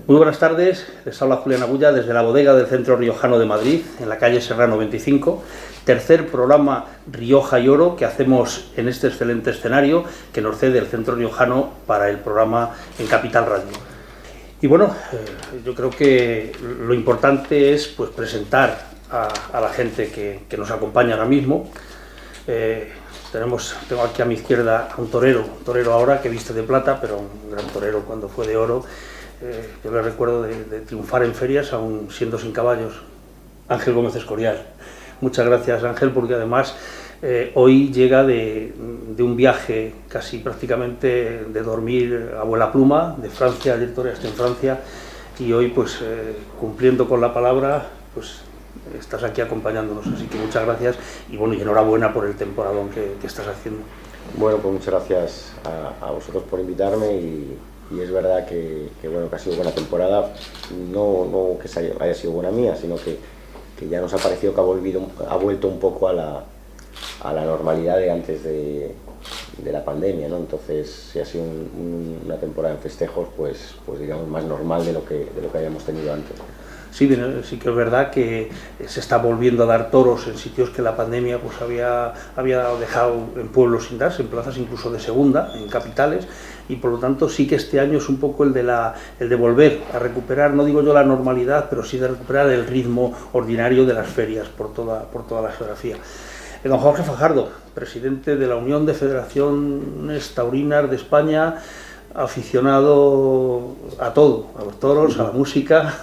Muy buenas tardes, les habla Julián Agulla desde la bodega del Centro Riojano de Madrid, en la calle Serrano 25, tercer programa Rioja y Oro que hacemos en este excelente escenario que nos cede el Centro Riojano para el programa en Capital Radio. Y bueno, yo creo que lo importante es pues, presentar a la gente que nos acompaña ahora mismo. Tengo aquí a mi izquierda a un torero ahora que viste de plata, pero un gran torero cuando fue de oro. Yo le recuerdo de triunfar en ferias, aún siendo sin caballos, Ángel Gómez Escorial. Muchas gracias, Ángel, porque además hoy llega de un viaje casi prácticamente de dormir a vuela pluma, de Francia, ayer toreaste en Francia, y hoy pues cumpliendo con la palabra, pues estás aquí acompañándonos, así que muchas gracias y bueno, y enhorabuena por el temporadón que estás haciendo. Bueno, pues muchas gracias a vosotros por invitarme y es verdad que ha sido buena temporada, no que haya sido buena mía, sino que ya nos ha parecido que ha vuelto un poco a la normalidad de antes de la pandemia, ¿no? Entonces, si ha sido una temporada en festejos, pues digamos más normal de lo que habíamos tenido antes. Sí, sí que es verdad que se está volviendo a dar toros en sitios que la pandemia pues había dejado en pueblos sin darse, en plazas incluso de segunda, en capitales, y por lo tanto sí que este año es un poco el de volver a recuperar, no digo yo la normalidad, pero sí de recuperar el ritmo ordinario de las ferias por toda la geografía. Don Jorge Fajardo, presidente de la Unión de Federaciones Taurinas de España, aficionado a todo, a los toros, a la música.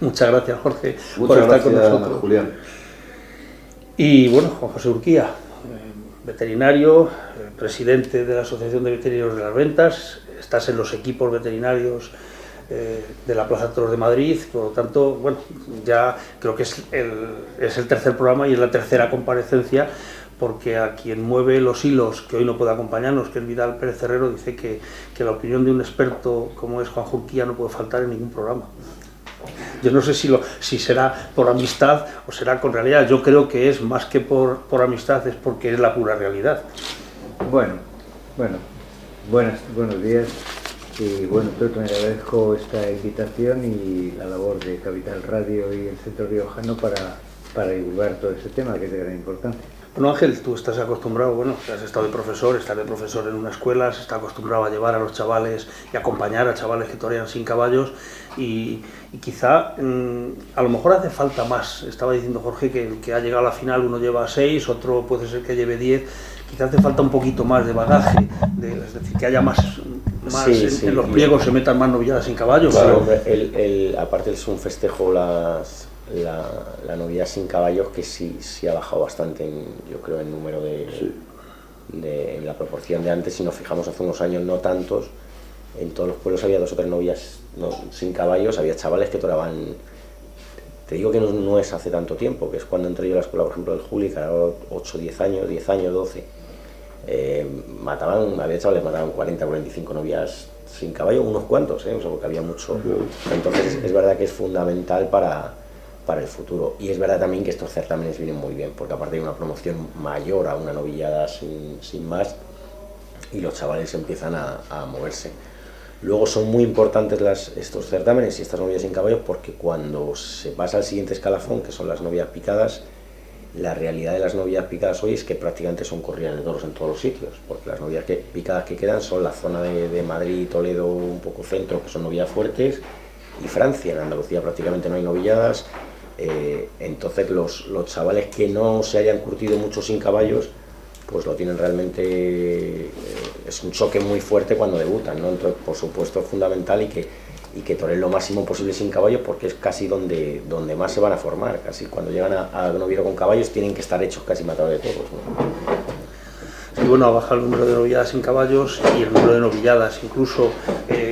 Muchas gracias, Jorge, por estar con nosotros. Julián. Y bueno, Juan José Urquía, veterinario, presidente de la Asociación de Veterinarios de las Ventas, estás en los equipos veterinarios de la Plaza de Toros de Madrid, por lo tanto, bueno, ya creo que es el tercer programa y es la tercera comparecencia, porque a quien mueve los hilos, que hoy no puede acompañarnos, que es Vidal Pérez Herrero, dice que la opinión de un experto como es Juan Urquía no puede faltar en ningún programa. Yo no sé si será por amistad o será con realidad. Yo creo que es más que por amistad, es porque es la pura realidad. Buenos días. Y bueno, te agradezco esta invitación y la labor de Capital Radio y el Centro Riojano para divulgar todo este tema que es de gran importancia. Bueno, Ángel, tú estás acostumbrado, has estado de profesor, estás de profesor en una escuela, has estado acostumbrado a llevar a los chavales y acompañar a chavales que torean sin caballos y quizá a lo mejor hace falta más. Estaba diciendo Jorge que el que ha llegado a la final uno lleva 6, otro puede ser que lleve 10, quizá hace falta un poquito más de bagaje, es decir, que haya más sí, en los pliegos se metan más novilladas sin caballos. Claro, aparte es un festejo la novedad sin caballos que sí ha bajado bastante yo creo en número en la proporción de antes. Si nos fijamos hace unos años, no tantos, en todos los pueblos había 2 o 3 novias sin caballos, había chavales que toreaban. Te digo que no es hace tanto tiempo, que es cuando entré yo a la escuela, por ejemplo, del Juli, que era 8, 10 años, 12, había chavales que mataban 40, 45 novias sin caballo, unos cuantos, o sea, porque había mucho. Entonces es verdad que es fundamental para el futuro, y es verdad también que estos certámenes vienen muy bien, porque aparte hay una promoción mayor a una novillada sin más, y los chavales empiezan a moverse. Luego son muy importantes estos certámenes y estas novillas sin caballos, porque cuando se pasa al siguiente escalafón, que son las novias picadas, la realidad de las novillas picadas hoy es que prácticamente son corridas de toros en todos los sitios, porque las novillas picadas que quedan son la zona de Madrid, Toledo, un poco centro, que son novillas fuertes, y Francia. En Andalucía prácticamente no hay novilladas. Entonces los chavales que no se hayan curtido mucho sin caballos, pues lo tienen realmente, es un choque muy fuerte cuando debutan, ¿no? Entonces, por supuesto, es fundamental y que toren lo máximo posible sin caballos, porque es casi donde más se van a formar. Casi cuando llegan a noviero con caballos tienen que estar hechos casi matados de todos, ¿no? Y bueno, ha bajado el número de novilladas sin caballos y el número de novilladas, incluso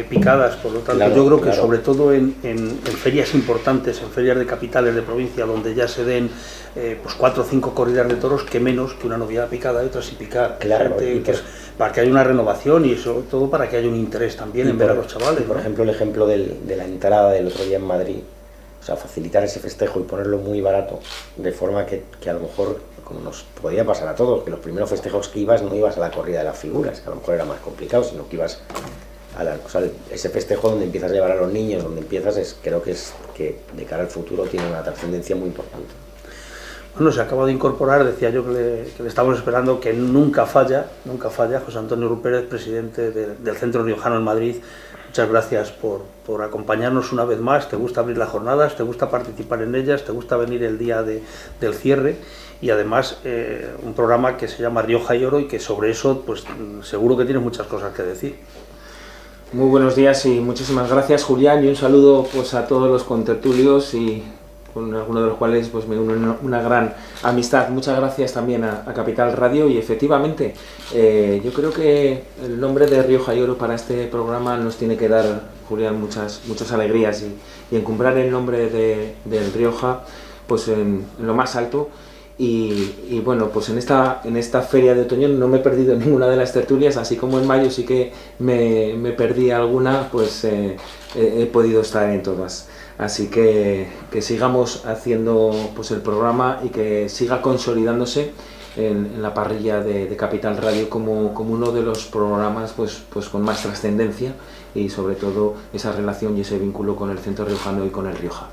picadas, por lo tanto, claro, yo creo que sobre todo en ferias importantes, en ferias de capitales de provincia, donde ya se den pues 4 o 5 corridas de toros, que menos que una novillada picada y otra sin picar. Claro, pues, para que haya una renovación y sobre todo para que haya un interés también en ver a los chavales. Por ejemplo, el ejemplo de la entrada del otro día en Madrid, o sea, facilitar ese festejo y ponerlo muy barato, de forma que a lo mejor, como nos podía pasar a todos, que los primeros festejos que ibas no ibas a la corrida de las figuras, que a lo mejor era más complicado, sino que ibas o sea, ese festejo donde empiezas a llevar a los niños, donde empiezas, creo que es que de cara al futuro tiene una trascendencia muy importante. Bueno, se acaba de incorporar, decía yo que le estamos esperando, que nunca falla, José Antonio Rupérez, presidente del Centro Riojano en Madrid. Muchas gracias por acompañarnos una vez más. Te gusta abrir las jornadas, te gusta participar en ellas, te gusta venir el día del cierre, y además un programa que se llama Rioja y Oro, y que sobre eso pues seguro que tienes muchas cosas que decir. Muy buenos días y muchísimas gracias, Julián, y un saludo pues a todos los contertulios, y con algunos de los cuales pues me une una gran amistad. Muchas gracias también a Capital Radio, y efectivamente yo creo que el nombre de Rioja y Oro para este programa nos tiene que dar, Julián, muchas alegrías, y encumbrar el nombre del Rioja pues en lo más alto. Y bueno, pues en esta feria de otoño no me he perdido ninguna de las tertulias, así como en mayo sí que me perdí alguna, pues he podido estar en todas. Así que sigamos haciendo pues el programa, y que siga consolidándose en la parrilla de Capital Radio como uno de los programas pues con más trascendencia, y sobre todo esa relación y ese vínculo con el Centro Riojano y con el Rioja.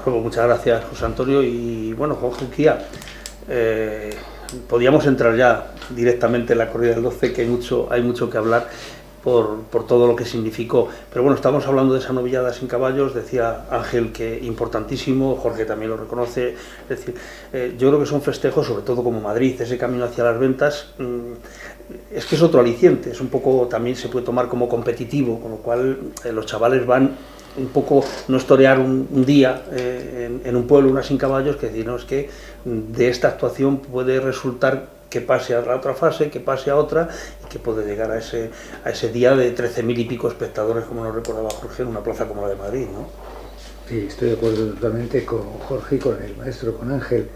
Bueno, muchas gracias, José Antonio. Y bueno, Jorge Urquía, podíamos entrar ya directamente en la corrida del 12, que hay mucho que hablar por todo lo que significó. Pero bueno, estamos hablando de esa novillada sin caballos, decía Ángel que importantísimo, Jorge también lo reconoce. Es decir, yo creo que son festejos, sobre todo como Madrid, ese camino hacia las ventas, es que es otro aliciente, es un poco, también se puede tomar como competitivo, con lo cual los chavales van un poco, no es torear un día en un pueblo, una sin caballos, que decir, no, es que de esta actuación puede resultar que pase a la otra fase, que pase a otra, y que puede llegar a ese día de 13.000 y pico espectadores, como nos recordaba Jorge, en una plaza como la de Madrid, ¿no? Sí, estoy de acuerdo totalmente con Jorge y con el maestro, con Ángel.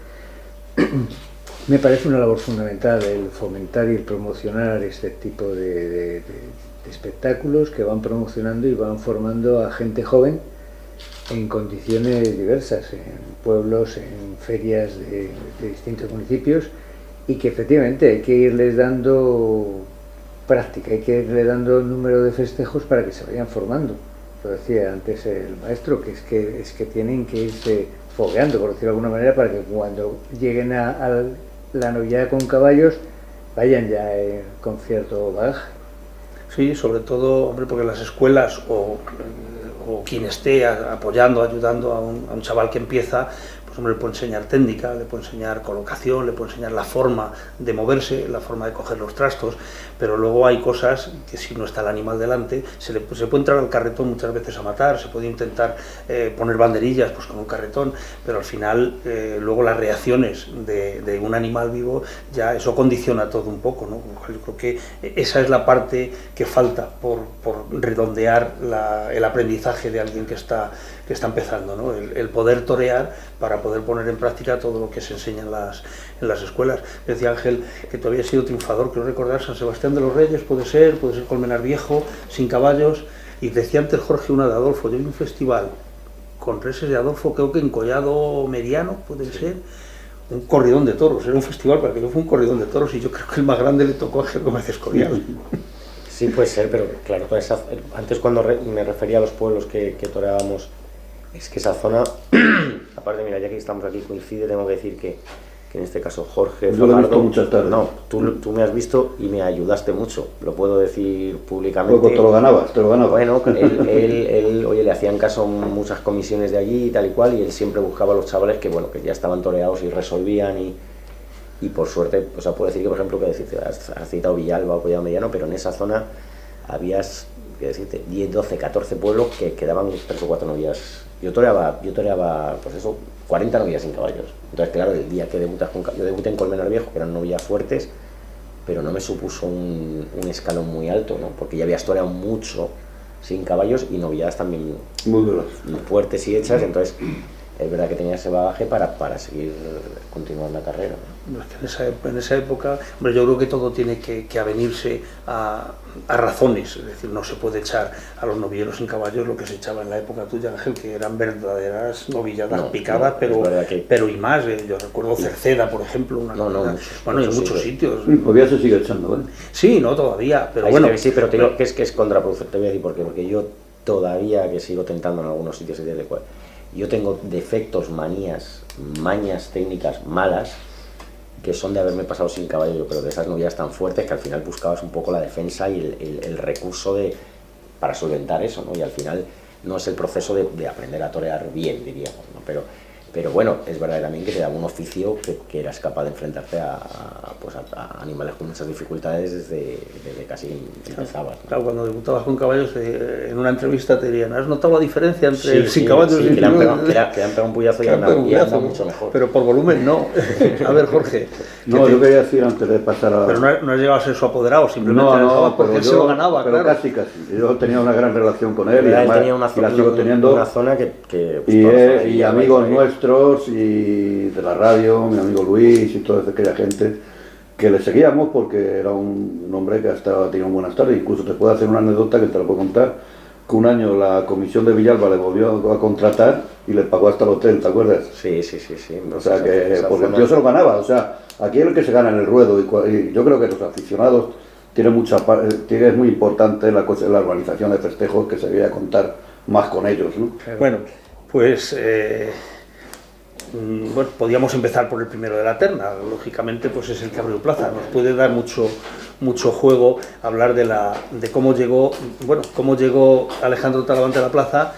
Me parece una labor fundamental el fomentar y el promocionar este tipo de espectáculos que van promocionando y van formando a gente joven en condiciones diversas, en pueblos, en ferias de distintos municipios, y que efectivamente hay que irles dando práctica, hay que irles dando número de festejos para que se vayan formando. Lo decía antes el maestro, que es que tienen que irse fogueando, por decirlo de alguna manera, para que cuando lleguen a la novillada con caballos vayan ya con cierto bagaje. Sí, sobre todo, hombre, porque las escuelas o quien esté apoyando, ayudando a un chaval que empieza, pues hombre, le puede enseñar técnica, le puede enseñar colocación, le puede enseñar la forma de moverse, la forma de coger los trastos, pero luego hay cosas que si no está el animal delante, se puede entrar al carretón muchas veces a matar, se puede intentar poner banderillas pues con un carretón, pero al final luego las reacciones de un animal vivo, ya eso condiciona todo un poco, ¿no? Yo creo que esa es la parte que falta por redondear el aprendizaje de alguien que está empezando, ¿no? El poder torear para poder poner en práctica todo lo que se enseña en las escuelas. Decía Ángel que tú habías sido triunfador, creo recordar San Sebastián de los Reyes, puede ser Colmenar Viejo, sin caballos, y decía antes Jorge una de Adolfo, yo vi un festival con reses de Adolfo, creo que en Collado Mediano, puede ser, un corridón de toros, era un festival, para que no fue un corridón de toros, y yo creo que el más grande le tocó a Ángel Gómez Escorial. Sí, puede ser, pero claro, antes cuando me refería a los pueblos que toreábamos, es que esa zona, aparte, mira, ya que estamos aquí coincide, tengo que decir que en este caso Jorge Fajardo, no, tú me has visto y me ayudaste mucho, lo puedo decir públicamente. Luego te lo ganabas. Bueno, él, oye, le hacían caso muchas comisiones de allí y tal y cual, y él siempre buscaba a los chavales que, bueno, que ya estaban toreados y resolvían, y por suerte, o sea, puedo decir que, por ejemplo, que has citado Villalba o Collado Mediano, pero en esa zona habías, que decirte, 10, 12, 14 pueblos que quedaban 3 o 4 novillas. Yo toreaba, pues eso, 40 novillas sin caballos. Entonces, claro, el día que yo debuté en Colmenar Viejo, que eran novillas fuertes, pero no me supuso un escalón muy alto, ¿no? Porque ya había toreado mucho sin caballos y novilladas también muy duras, fuertes y hechas. Entonces, es verdad que tenía ese bagaje para seguir continuando la carrera, ¿no? Es que en esa época, hombre, yo creo que todo tiene que avenirse a razones, es decir, no se puede echar a los novilleros sin caballos lo que se echaba en la época tuya, Ángel, que eran verdaderas novilladas picadas, pero y más. Yo recuerdo Cerceda, por ejemplo, bueno, en muchos sitios. Todavía se sigue echando, ¿eh? Sí, no, todavía, pero ahí bueno. Sí, pero te digo que es contraproducente, te voy a decir por qué, porque yo todavía que sigo tentando en algunos sitios y desde cuál. Yo tengo defectos, manías, mañas técnicas malas que son de haberme pasado sin caballo, yo creo, de esas novilladas tan fuertes que al final buscabas un poco la defensa y el recurso para solventar eso, ¿no? Y al final no es el proceso de aprender a torear bien, diríamos, ¿no? Pero bueno, es verdad también que te daba un oficio que eras capaz de enfrentarte a animales con muchas dificultades desde casi empezabas, ¿no? Claro, cuando debutabas con caballos, en una entrevista te dirían, ¿has notado la diferencia entre sin caballos y que le han pegado un puyazo y anda mucho mejor. Pero por volumen no. A ver, Jorge. No, yo quería decir antes de pasar a... Pero no has llegado a ser su apoderado, simplemente no, porque él se lo ganaba, pero claro. casi. Yo tenía una gran relación con él, y además, tenía una zona que y amigos nuestros y de la radio, mi amigo Luis y toda aquella gente que le seguíamos porque era un hombre que hasta tenía buenas tardes. Incluso te puedo hacer una anécdota que te la puedo contar, que un año la comisión de Villalba le volvió a contratar y le pagó hasta el hotel, ¿te acuerdas? Sí. O sea que, porque el tío se lo ganaba, o sea, aquí es el que se gana en el ruedo y yo creo que los aficionados es muy importante la organización de festejos, que se debía contar más con ellos, ¿no? Bueno, pues... bueno, podíamos empezar por el primero de la terna, lógicamente pues es el que abrió plaza. Nos puede dar mucho juego hablar de cómo llegó Alejandro Talavante a la plaza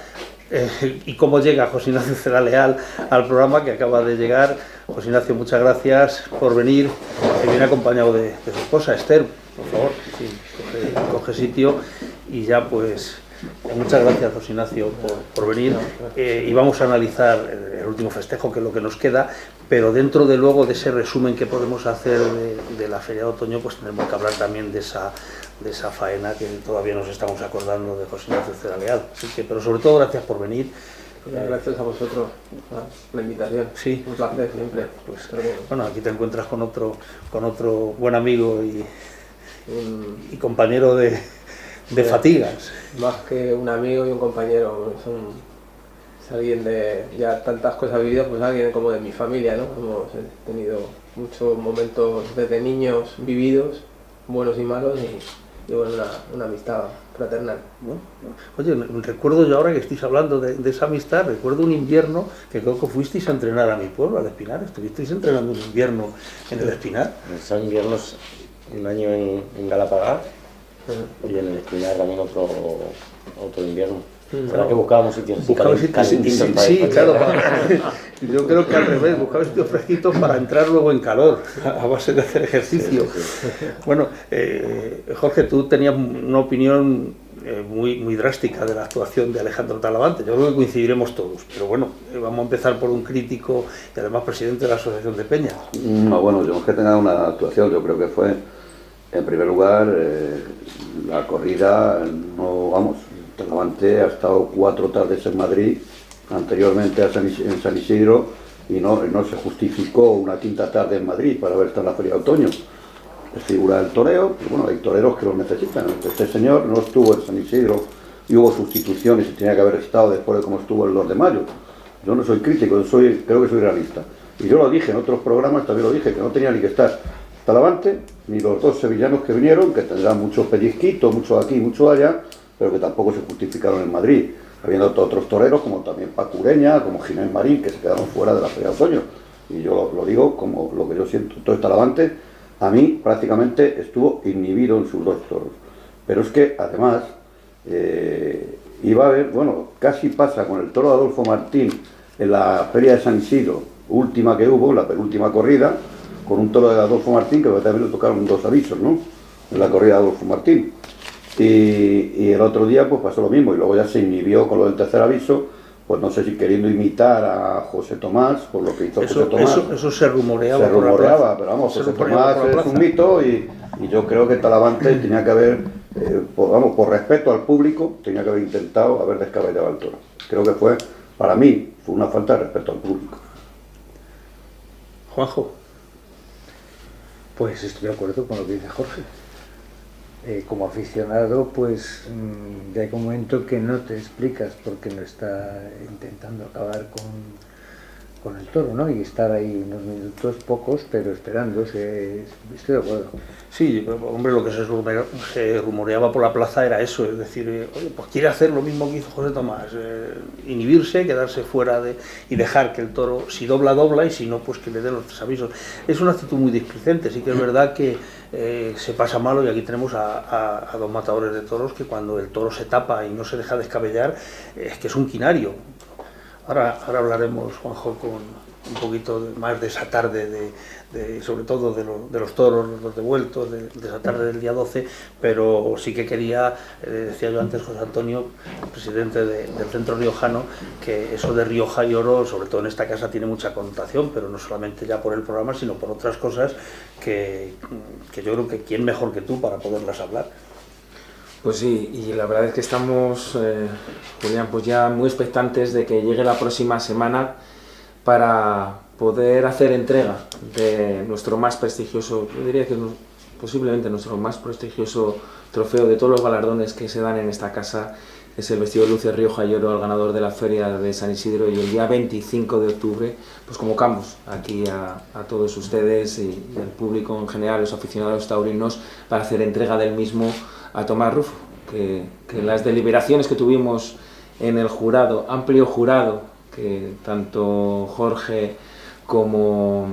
y cómo llega José Ignacio Cela Leal al programa que acaba de llegar. José Ignacio, muchas gracias por venir, que viene acompañado de su esposa Esther, por favor, sí, coge sitio y ya pues... Muchas gracias, José Ignacio, por venir, y vamos a analizar el último festejo, que es lo que nos queda, pero dentro de luego de ese resumen que podemos hacer de la Feria de Otoño, pues tenemos que hablar también de esa faena que todavía nos estamos acordando de José Ignacio Cela Leal. Así que, pero sobre todo, gracias por venir. Gracias a vosotros por la invitación. Sí. Un placer siempre. Pues, bueno, aquí te encuentras con otro buen amigo y compañero de fatigas. Más que un amigo y un compañero, es alguien de ya tantas cosas vividas, pues alguien como de mi familia, ¿no? Hemos tenido muchos momentos desde niños vividos, buenos y malos, y bueno, una amistad fraternal. Bueno, oye, recuerdo yo ahora que estáis hablando de esa amistad, recuerdo un invierno que creo que fuisteis a entrenar a mi pueblo, al Espinar. Estuvisteis entrenando un invierno en el Espinar. Son inviernos, un año en Galapagar, y en el Espinar también otro invierno. ¿Verdad que buscábamos sitios calentitos? Sí, claro. Yo creo que al revés, buscaba sitios fresquitos para entrar luego en calor, a base de hacer ejercicio. Sí. Bueno, Jorge, tú tenías una opinión muy drástica de la actuación de Alejandro Talavante. Yo creo que coincidiremos todos, pero bueno, vamos a empezar por un crítico y además presidente de la Asociación de Peñas. No, bueno, yo que tenga una actuación, yo creo que fue, en primer lugar, la corrida, Talavante ha estado 4 tardes en Madrid, anteriormente en San Isidro, y no se justificó una 5ª tarde en Madrid para haber estado en la Feria de Otoño. Es figura del toreo, y bueno, hay toreros que lo necesitan. Este señor no estuvo en San Isidro y hubo sustituciones y tenía que haber estado después de cómo estuvo el 2 de mayo. Yo no soy crítico, creo que soy realista. Y yo lo dije en otros programas, también lo dije, que no tenía ni que estar Talavante, ni los 2 sevillanos que vinieron, que tendrán muchos pellizquitos, mucho aquí, mucho allá, pero que tampoco se justificaron en Madrid, habiendo otros toreros como también Paco Ureña, como Ginés Marín, que se quedaron fuera de la Feria de Otoño. Y yo lo digo como lo que yo siento. Entonces Talavante, a mí prácticamente estuvo inhibido en sus 2 toros. Pero es que además iba a haber, bueno, casi pasa con el toro de Adolfo Martín en la Feria de San Isidro, última que hubo, la penúltima corrida, con un toro de Adolfo Martín, que también le tocaron 2 avisos, ¿no? En la corrida de Adolfo Martín. Y el otro día pues pasó lo mismo, y luego ya se inhibió con lo del 3er aviso, pues no sé si queriendo imitar a José Tomás, por lo que hizo José Tomás. Eso se rumoreaba. Se rumoreaba, pero vamos, José Tomás es un mito, y yo creo que Talavante tenía que haber, por respeto al público, tenía que haber intentado haber descabellado al toro. Creo que fue para mí fue una falta de respeto al público. Juanjo. Pues estoy de acuerdo con lo que dice Jorge. Como aficionado, pues hay un momento que no te explicas porque no está intentando acabar con el toro, ¿no? Y estar ahí unos minutos, pocos, pero esperando. Estoy de acuerdo. Sí, hombre, lo que se rumoreaba por la plaza era eso, es decir, oye, pues quiere hacer lo mismo que hizo José Tomás, inhibirse, quedarse fuera y dejar que el toro, si dobla, dobla, y si no, pues que le dé los 3 avisos. Es una actitud muy displicente, sí que es verdad que se pasa malo, y aquí tenemos a 2 matadores de toros que cuando el toro se tapa y no se deja descabellar, es que es un quinario. Ahora hablaremos, Juanjo, con un poquito más de esa tarde, sobre todo de los toros, los devueltos, de esa tarde del día 12, pero sí que quería, decía yo antes, José Antonio, presidente del Centro Riojano, que eso de Rioja y Oro, sobre todo en esta casa, tiene mucha connotación, pero no solamente ya por el programa, sino por otras cosas que yo creo que quién mejor que tú para poderlas hablar. Pues sí, y la verdad es que estamos, Julián, pues ya muy expectantes de que llegue la próxima semana para poder hacer entrega de nuestro más prestigioso, yo diría que posiblemente nuestro más prestigioso trofeo de todos los galardones que se dan en esta casa, es el vestido de luces Rioja y Oro al ganador de la Feria de San Isidro, y el día 25 de octubre pues convocamos aquí a todos ustedes y al público en general, los aficionados taurinos, para hacer entrega del mismo a Tomás Rufo, que las deliberaciones que tuvimos en el jurado, amplio jurado, que tanto Jorge como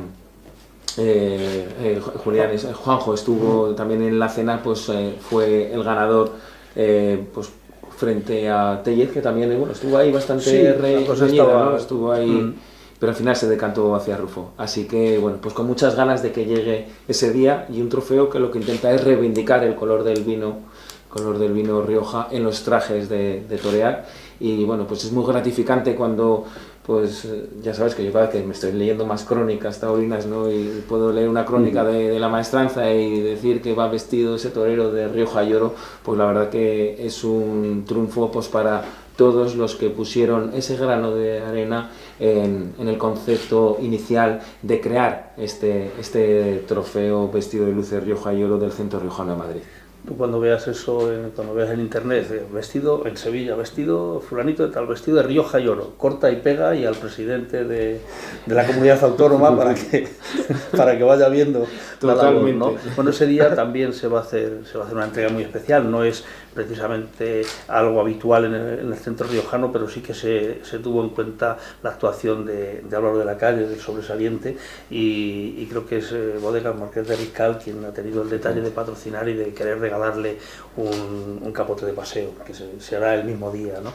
Juanjo estuvo también en la cena, pues fue el ganador pues frente a Tellez, que también estuvo ahí bastante reñida, ¿no? Estuvo ahí, pero al final se decantó hacia Rufo. Así que bueno, pues con muchas ganas de que llegue ese día, y un trofeo que lo que intenta es reivindicar el color del vino Rioja en los trajes de torear. Y bueno, pues es muy gratificante cuando, pues ya sabes que yo cada vez que me estoy leyendo más crónicas taurinas, ¿no? Y puedo leer una crónica de la maestranza y decir que va vestido ese torero de Rioja y Oro, pues la verdad que es un triunfo pues para todos los que pusieron ese grano de arena en el concepto inicial de crear este trofeo vestido de luces Rioja y Oro del Centro Riojano de Madrid. Tú cuando veas eso, cuando veas en internet, vestido en Sevilla, vestido fulanito de tal, vestido de Rioja y Oro, corta y pega, y al presidente de la comunidad autónoma para que vaya viendo la labor, ¿no? Bueno, ese día también se va a hacer una entrega muy especial. No es precisamente algo habitual en el Centro Riojano, pero sí que se tuvo en cuenta la actuación de Álvaro de la Calle, del sobresaliente, y creo que es Bodegas Marqués de Riscal quien ha tenido el detalle de patrocinar y de querer regalarle un capote de paseo, que se hará el mismo día, ¿no?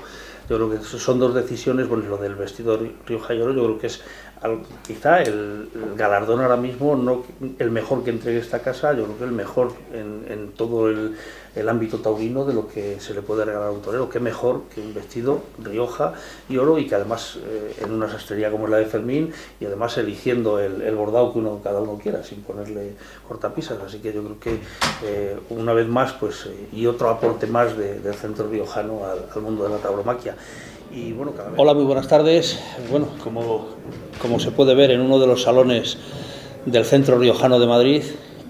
Yo creo que son 2 decisiones. Bueno, lo del vestido Rioja y Oro, yo creo que es quizá el galardón ahora mismo, no el mejor que entregue esta casa, yo creo que el mejor en todo el ámbito taurino de lo que se le puede regalar a un torero. Qué mejor que un vestido Rioja y Oro, y que además en una sastrería como es la de Fermín, y además eligiendo el bordado que cada uno quiera, sin ponerle cortapisas. Así que yo creo que una vez más, pues y otro aporte más del Centro Riojano al mundo de la tauromaquia. Y bueno, hola, muy buenas tardes. Bueno, como se puede ver en uno de los salones del Centro Riojano de Madrid,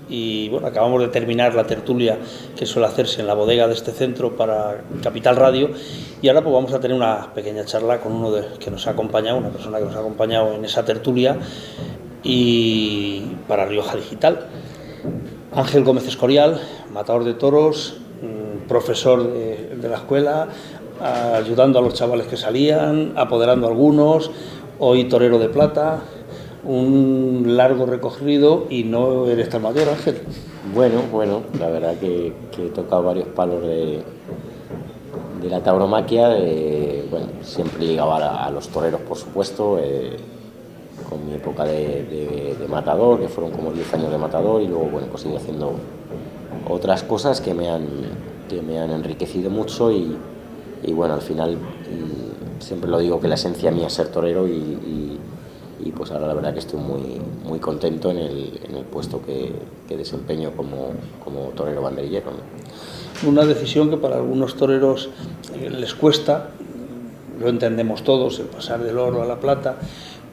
y bueno, acabamos de terminar la tertulia que suele hacerse en la bodega de este centro para Capital Radio, y ahora pues vamos a tener una pequeña charla con una persona que nos ha acompañado en esa tertulia y para Rioja Digital. Ángel Gómez Escorial, matador de toros, profesor de la escuela, ayudando a los chavales que salían, apoderando a algunos, hoy torero de plata. Un largo recorrido, y no eres tan mayor, Ángel. Bueno, la verdad que he tocado varios palos de la tauromaquia, bueno, siempre ligaba a los toreros, por supuesto, con mi época de matador, que fueron como 10 años de matador, y luego bueno, pues he ido haciendo otras cosas que me han enriquecido mucho, y bueno, al final siempre lo digo que la esencia mía es ser torero, y pues ahora la verdad que estoy muy contento en el puesto que desempeño como torero banderillero, ¿no? Una decisión que para algunos toreros les cuesta, lo entendemos todos, el pasar del oro a la plata,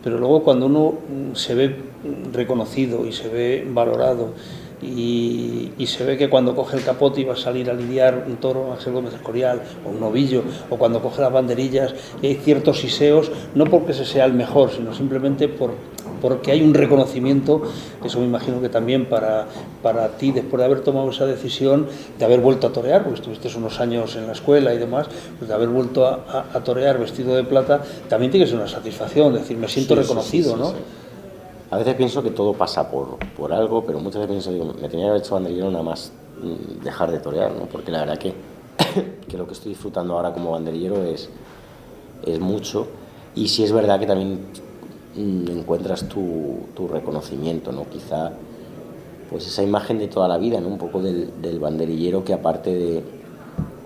pero luego cuando uno se ve reconocido y se ve valorado y se ve que cuando coge el capote y va a salir a lidiar un toro, Ángel Gómez Escorial, o un novillo, o cuando coge las banderillas, y hay ciertos siseos, no porque ese sea el mejor, sino simplemente porque hay un reconocimiento. Eso me imagino que también para ti, después de haber tomado esa decisión, de haber vuelto a torear, porque estuviste unos años en la escuela y demás, pues de haber vuelto a torear vestido de plata, también tiene que ser una satisfacción, es decir, me siento reconocido, ¿no? Sí. A veces pienso que todo pasa por algo, pero muchas veces pienso, digo, me tenía que haber hecho banderillero nada más dejar de torear, ¿no? Porque la verdad que lo que estoy disfrutando ahora como banderillero es mucho, y sí es verdad que también encuentras tu reconocimiento, ¿no? Quizá pues esa imagen de toda la vida, ¿no? Un poco del banderillero, que aparte de,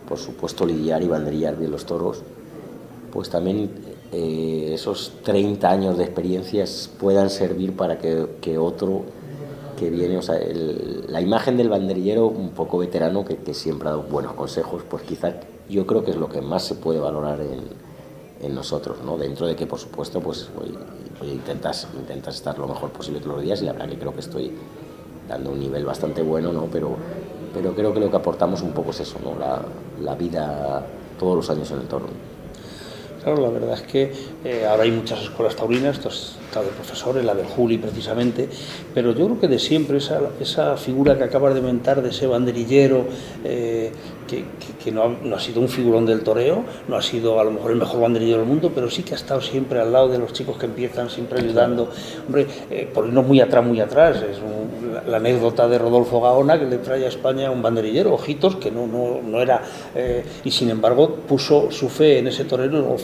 por supuesto, lidiar y banderillar bien los toros, pues también esos 30 años de experiencias puedan servir para que otro que viene, o sea, la imagen del banderillero un poco veterano que siempre ha dado buenos consejos, pues quizá yo creo que es lo que más se puede valorar en nosotros, ¿no? Dentro de que, por supuesto, pues intentas estar lo mejor posible todos los días, y la verdad que creo que estoy dando un nivel bastante bueno, ¿no? Pero creo que lo que aportamos un poco es eso, ¿no? La vida todos los años en el toro. Claro, la verdad es que ahora hay muchas escuelas taurinas, tú has estado de profesor, en la del Juli precisamente, pero yo creo que de siempre esa figura que acabas de mentar de ese banderillero, que no ha sido un figurón del toreo, no ha sido a lo mejor el mejor banderillero del mundo, pero sí que ha estado siempre al lado de los chicos que empiezan, siempre ayudando. Hombre, por irnos muy atrás, es la anécdota de Rodolfo Gaona, que le trae a España un banderillero, Ojitos, que no era, y sin embargo puso su fe en ese torero, o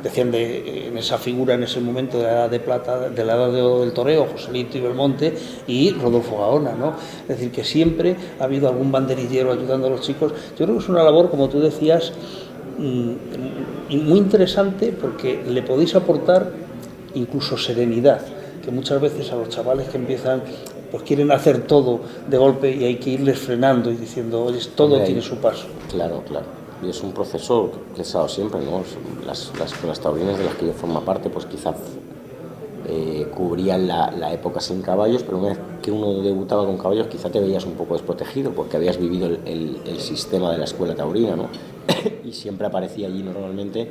decían en esa figura en ese momento de la edad de plata, de la edad de oro del toreo, Joselito y Belmonte y Rodolfo Gaona, ¿no? Es decir, que siempre ha habido algún banderillero ayudando a los chicos. Yo creo que es una labor, como tú decías, muy interesante, porque le podéis aportar incluso serenidad, que muchas veces a los chavales que empiezan pues quieren hacer todo de golpe, y hay que irles frenando y diciendo, oye, todo tiene su paso. Claro. Y es un proceso que se ha dado siempre, ¿no? Las taurinas de las que yo formo parte, pues quizás cubrían la época sin caballos, pero una vez que uno debutaba con caballos, quizá te veías un poco desprotegido, porque habías vivido el sistema de la escuela taurina, ¿no? Y siempre aparecía allí normalmente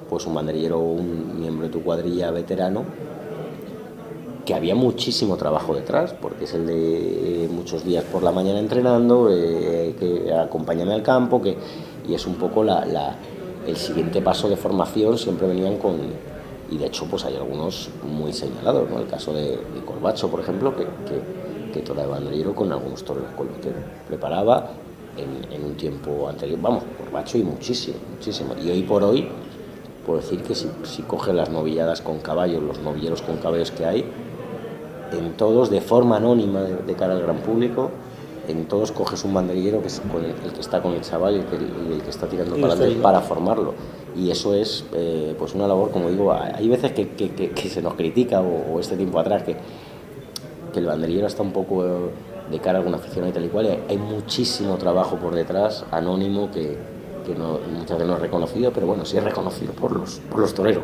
pues un banderillero o un miembro de tu cuadrilla veterano, que había muchísimo trabajo detrás, porque es el de muchos días por la mañana entrenando, que acompáñame al campo, y es un poco el siguiente paso de formación. Siempre venían y de hecho pues hay algunos muy señalados, ¿no? El caso de Corbacho, por ejemplo, que toda el banderillero con algunos toros con los que preparaba en un tiempo anterior, vamos, Corbacho y muchísimo, y hoy por hoy puedo decir que si coges las novilladas con caballos, los novilleros con caballos que hay, en todos, de forma anónima de cara al gran público, en todos coges un banderillero que es el que está con el chaval y el que está tirando para adelante para formarlo. Y eso es pues una labor, como digo, hay veces que se nos critica, o este tiempo atrás, que el banderillero está un poco de cara a alguna afición y tal y cual. Hay muchísimo trabajo por detrás, anónimo, que muchas veces no es reconocido, pero bueno, sí es reconocido por los toreros.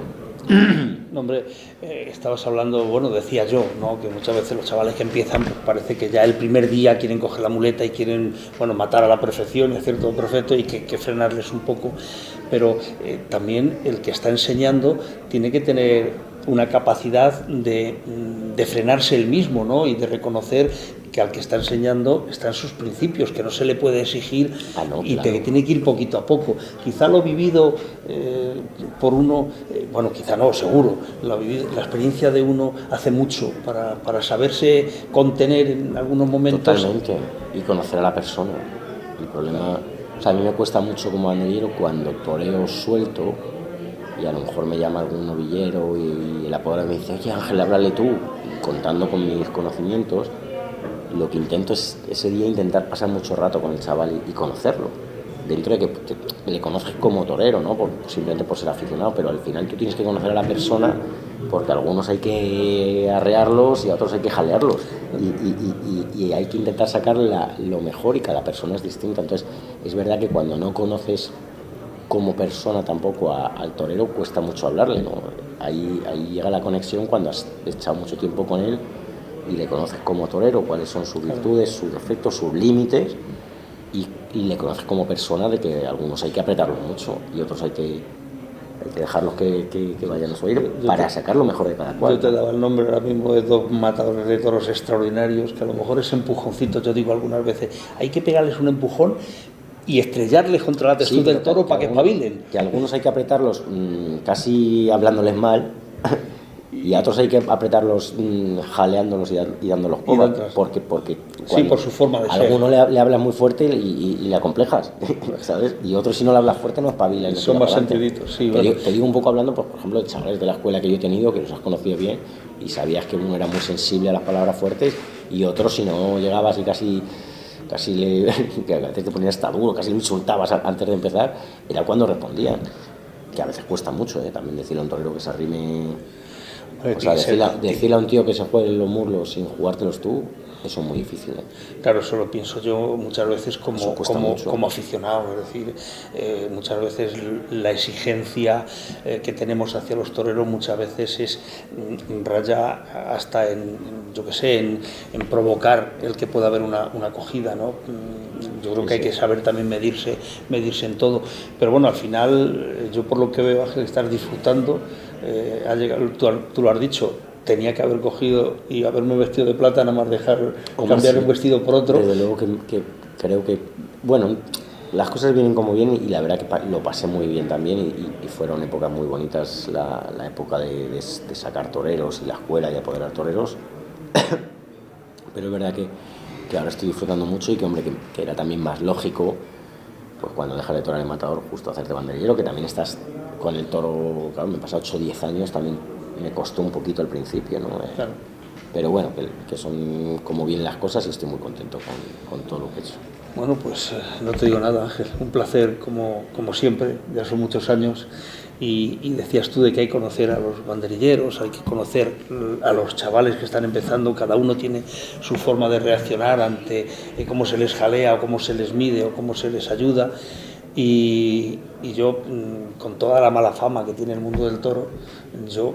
No, hombre, estabas hablando, bueno, decía yo, ¿no? Que muchas veces los chavales que empiezan, pues parece que ya el primer día quieren coger la muleta y quieren, bueno, matar a la perfección y hacer todo perfecto, y que frenarles un poco, pero también el que está enseñando tiene que tener una capacidad de frenarse él mismo, ¿no? Y de reconocer que al que está enseñando están sus principios, que no se le puede exigir, y claro, que tiene que ir poquito a poco. Quizá lo vivido por uno, bueno, quizá no, seguro, la experiencia de uno hace mucho para saberse contener en algunos momentos. Totalmente, y conocer a la persona. El problema, o sea, a mí me cuesta mucho como banderillero cuando toreo suelto, y a lo mejor me llama algún novillero y el apoderado me dice, oye Ángel, háblale tú, y contando con mis conocimientos. Lo que intento es ese día intentar pasar mucho rato con el chaval y conocerlo, dentro de que le conoces como torero, ¿no? Simplemente por ser aficionado, pero al final tú tienes que conocer a la persona, porque a algunos hay que arrearlos y a otros hay que jalearlos, y hay que intentar sacar lo mejor, y cada persona es distinta. Entonces es verdad que cuando no conoces como persona tampoco al torero cuesta mucho hablarle, ¿no? Ahí llega la conexión cuando has echado mucho tiempo con él y le conoces como torero, cuáles son sus virtudes, sus defectos, sus límites, y le conoces como persona, de que algunos hay que apretarlos mucho y otros hay que dejarlos que vayan a su aire para sacar lo mejor de cada cual. Yo te daba el nombre ahora mismo de dos matadores de toros extraordinarios, que a lo mejor ese empujoncito, yo digo algunas veces, hay que pegarles un empujón y estrellarles contra la textura del toro para que espabilen. Que algunos hay que apretarlos casi hablándoles mal, y a otros hay que apretarlos jaleándolos y dándolos coba, porque sí, por su forma de ser. A alguno le hablas muy fuerte y le acomplejas, ¿sabes? Y otros, si no le hablas fuerte, no espabila. Son más sentiditos, sí. Te digo un poco hablando, por ejemplo, de chavales de la escuela que yo he tenido, que los has conocido bien, y sabías que uno era muy sensible a las palabras fuertes, y otros, si no llegabas y casi que a veces te ponías hasta duro, casi le insultabas antes de empezar, era cuando respondían. Que a veces cuesta mucho, también decirle a un torero que se arrime. O sea, decirle a un tío que se juegue los muslos sin jugártelos tú, eso es muy difícil. Claro, eso lo pienso yo muchas veces como aficionado, es decir, muchas veces la exigencia que tenemos hacia los toreros muchas veces es raya hasta en provocar el que pueda haber una acogida, ¿no? Yo creo que hay que saber también medirse en todo, pero bueno, al final yo por lo que veo, Ángel, estás disfrutando. Ha llegado, tú lo has dicho, tenía que haber cogido y haberme vestido de plata, nada más dejar cambiar un vestido por otro. Desde luego que creo que, bueno, las cosas vienen como vienen, y la verdad que lo pasé muy bien también, y fueron épocas muy bonitas, la época de sacar toreros y la escuela y de apoderar toreros. Pero es verdad que ahora estoy disfrutando mucho, y que, hombre, que era también más lógico, pues cuando dejas de torar el matador, justo hacerte banderillero, que también estás con el toro. Claro, me he pasado 8 o 10 años, también me costó un poquito al principio, ¿no? Claro. Pero bueno, que son como vienen las cosas, y estoy muy contento con todo lo que he hecho. Bueno, pues no te digo nada, Ángel, un placer como siempre, ya son muchos años, y decías tú de que hay que conocer a los banderilleros, hay que conocer a los chavales que están empezando, cada uno tiene su forma de reaccionar ante cómo se les jalea, o cómo se les mide, o cómo se les ayuda, y yo, con toda la mala fama que tiene el mundo del toro, yo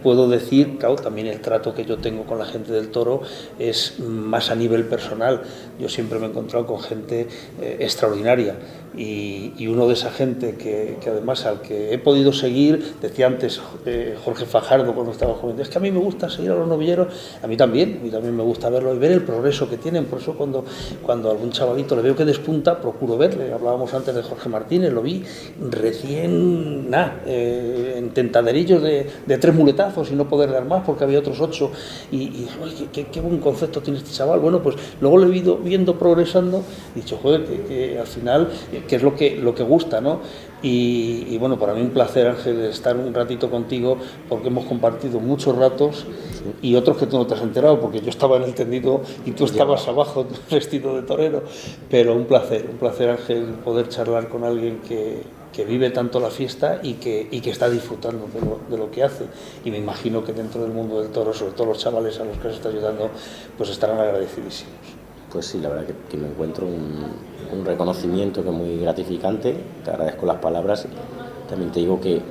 puedo decir, claro, también el trato que yo tengo con la gente del toro es más a nivel personal. Yo siempre me he encontrado con gente extraordinaria, y uno de esa gente que además al que he podido seguir, decía antes Jorge Fajardo cuando estaba joven, es que a mí me gusta seguir a los novilleros, a mí también me gusta verlo y ver el progreso que tienen. Por eso cuando a algún chavalito le veo que despunta, procuro verle. Hablábamos antes de Jorge Martínez, lo vi recién en tentaderillos de 3 muletazos y no poder dar más porque había otros 8, y qué buen concepto tiene este chaval. Bueno, pues luego lo he ido viendo progresando, y he dicho, joder, que al final que es lo que gusta, ¿no? Y bueno, para mí un placer, Ángel, estar un ratito contigo, porque hemos compartido muchos ratos, y otros que tú no te has enterado, porque yo estaba en el tendido y tú estabas abajo vestido de torero. Pero un placer, Ángel, poder charlar con alguien que vive tanto la fiesta y que está disfrutando de lo que hace, y me imagino que dentro del mundo del toro, sobre todo los chavales a los que se está ayudando, pues estarán agradecidísimos. Pues sí, la verdad que me encuentro un reconocimiento que es muy gratificante. Te agradezco las palabras. También te digo que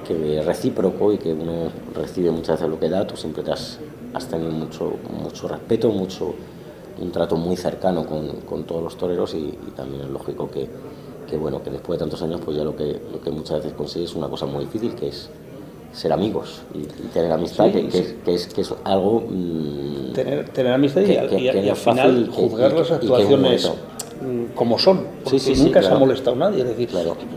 es recíproco, y que uno recibe muchas veces lo que da. Tú siempre has tenido mucho respeto, un trato muy cercano con todos los toreros, y también es lógico que bueno, que después de tantos años, pues ya lo que muchas veces consigues es una cosa muy difícil, que es ser amigos y tener amistad, sí, que es algo... Tener amistad y al final juzgar las actuaciones como son, porque nunca se ha molestado nadie. Es decir,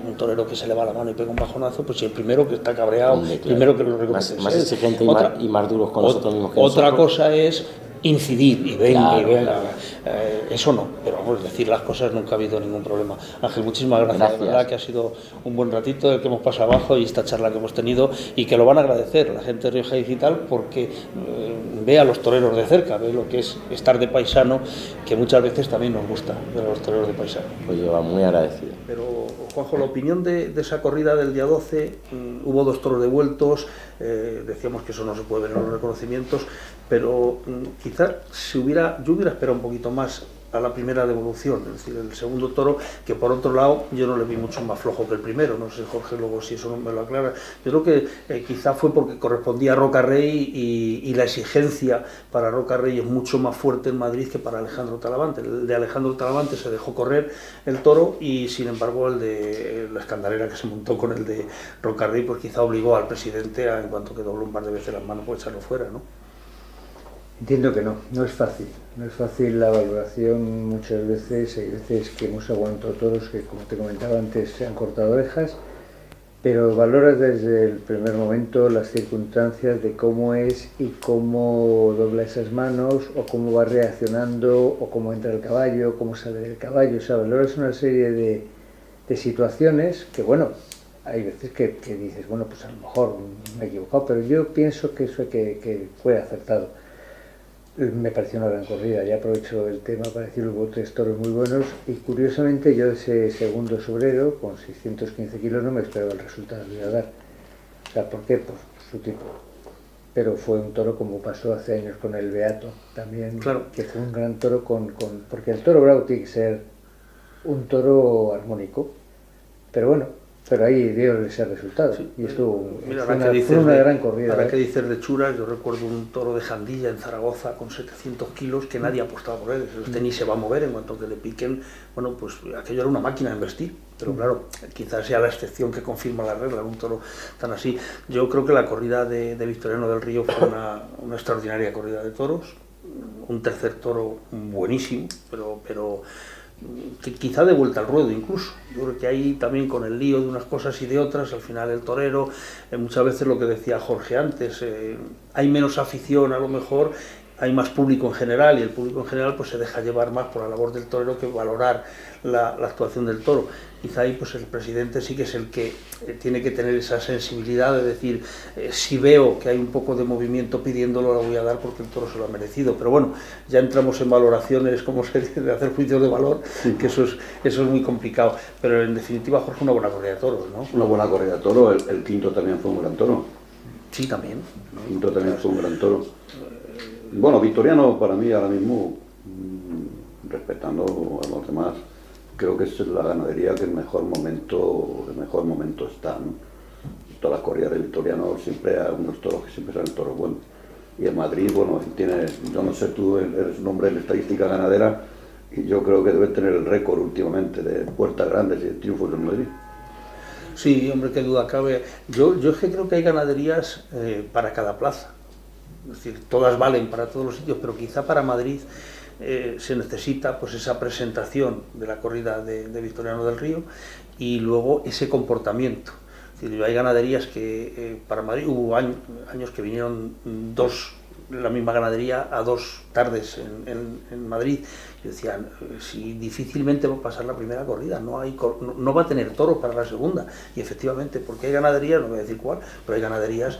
un torero que se le va la mano y pega un bajonazo, pues si el primero que está cabreado, primero que lo reconoce. Más exigente y más duros con nosotros mismos que otra nosotros. Cosa es incidir y venga, eso no, pero vamos, decir las cosas nunca ha habido ningún problema. Ángel, muchísimas gracias. De verdad que ha sido un buen ratito el que hemos pasado abajo, y esta charla que hemos tenido, y que lo van a agradecer la gente de Rioja Digital, porque ve a los toreros de cerca, ve lo que es estar de paisano, que muchas veces también nos gusta ver a los toreros de paisano. Pues yo muy agradecido. Pero Juanjo, la opinión de esa corrida del día 12, hubo 2 toros devueltos, decíamos que eso no se puede ver en los reconocimientos, pero quizás yo hubiera esperado un poquito más a la primera devolución, es decir, el segundo toro, que por otro lado yo no le vi mucho más flojo que el primero, no sé Jorge luego si eso no me lo aclara. Yo creo que quizá fue porque correspondía a Rocarrey y la exigencia para Rocarrey es mucho más fuerte en Madrid que para Alejandro Talavante. El de Alejandro Talavante se dejó correr el toro y sin embargo el de la escandalera que se montó con el de Rocarrey pues quizá obligó al presidente a, en cuanto que dobló un par de veces las manos, pues echarlo fuera, ¿no? Entiendo que no es fácil. No es fácil la valoración muchas veces. Hay veces que hemos aguantado toros que, como te comentaba antes, se han cortado orejas, pero valoras desde el primer momento las circunstancias de cómo es y cómo dobla esas manos, o cómo va reaccionando, o cómo entra el caballo, cómo sale del caballo. O sea, valoras una serie de situaciones que, bueno, hay veces que dices, bueno, pues a lo mejor me he equivocado, pero yo pienso que eso que fue acertado. Me pareció una gran corrida, ya aprovecho el tema para decir, hubo 3 toros muy buenos y curiosamente yo ese segundo sobrero con 615 kilos no me esperaba el resultado que iba a dar. O sea, ¿por qué? Pues su tipo. Pero fue un toro como pasó hace años con el Beato también, claro, que fue un gran toro porque el toro bravo tiene que ser un toro armónico, pero bueno, pero ahí dio ese resultado. Sí, y estuvo, mira, fue una gran corrida. Ahora que dices de Churas, yo recuerdo un toro de Jandilla en Zaragoza con 700 kilos que nadie apostaba por él. Este ni se va a mover en cuanto que le piquen. Bueno, pues aquello era una máquina de embestir. Pero claro, quizás sea la excepción que confirma la regla, un toro tan así. Yo creo que la corrida de Victoriano del Río fue una extraordinaria corrida de toros. Un tercer toro buenísimo, pero que quizá de vuelta al ruedo incluso. Yo creo que ahí también con el lío de unas cosas y de otras, al final el torero, muchas veces lo que decía Jorge antes, hay menos afición a lo mejor, hay más público en general y el público en general pues se deja llevar más por la labor del torero que valorar la actuación del toro. Quizá ahí pues el presidente sí que es el que tiene que tener esa sensibilidad de decir, si veo que hay un poco de movimiento pidiéndolo, lo voy a dar porque el toro se lo ha merecido. Pero bueno, ya entramos en valoraciones, como se dice, de hacer juicios de valor, que eso es muy complicado. Pero en definitiva, Jorge, una buena corrida de toros, ¿no? Una buena corrida de toros, el quinto también fue un gran toro. Sí, también. El quinto también fue un gran toro. Bueno, Victoriano para mí ahora mismo, respetando a los demás, creo que es la ganadería que en mejor momento está, ¿no? Todas las corridas de Victoriano siempre hay unos toros que siempre salen toros buenos. Y en Madrid, bueno, tiene, yo no sé, tú eres un hombre en estadística ganadera y yo creo que debe tener el récord últimamente de puertas grandes y de triunfos en Madrid. Sí, hombre, qué duda cabe. Yo es que creo que hay ganaderías para cada plaza. Es decir, todas valen para todos los sitios, pero quizá para Madrid se necesita pues esa presentación de la corrida de Victoriano del Río y luego ese comportamiento. Es decir, hay ganaderías que para Madrid hubo años que vinieron la misma ganadería a 2 tardes en Madrid y decían, si difícilmente va a pasar la primera corrida, no va a tener toro para la segunda. Y efectivamente, porque hay ganaderías, no voy a decir cuál, pero hay ganaderías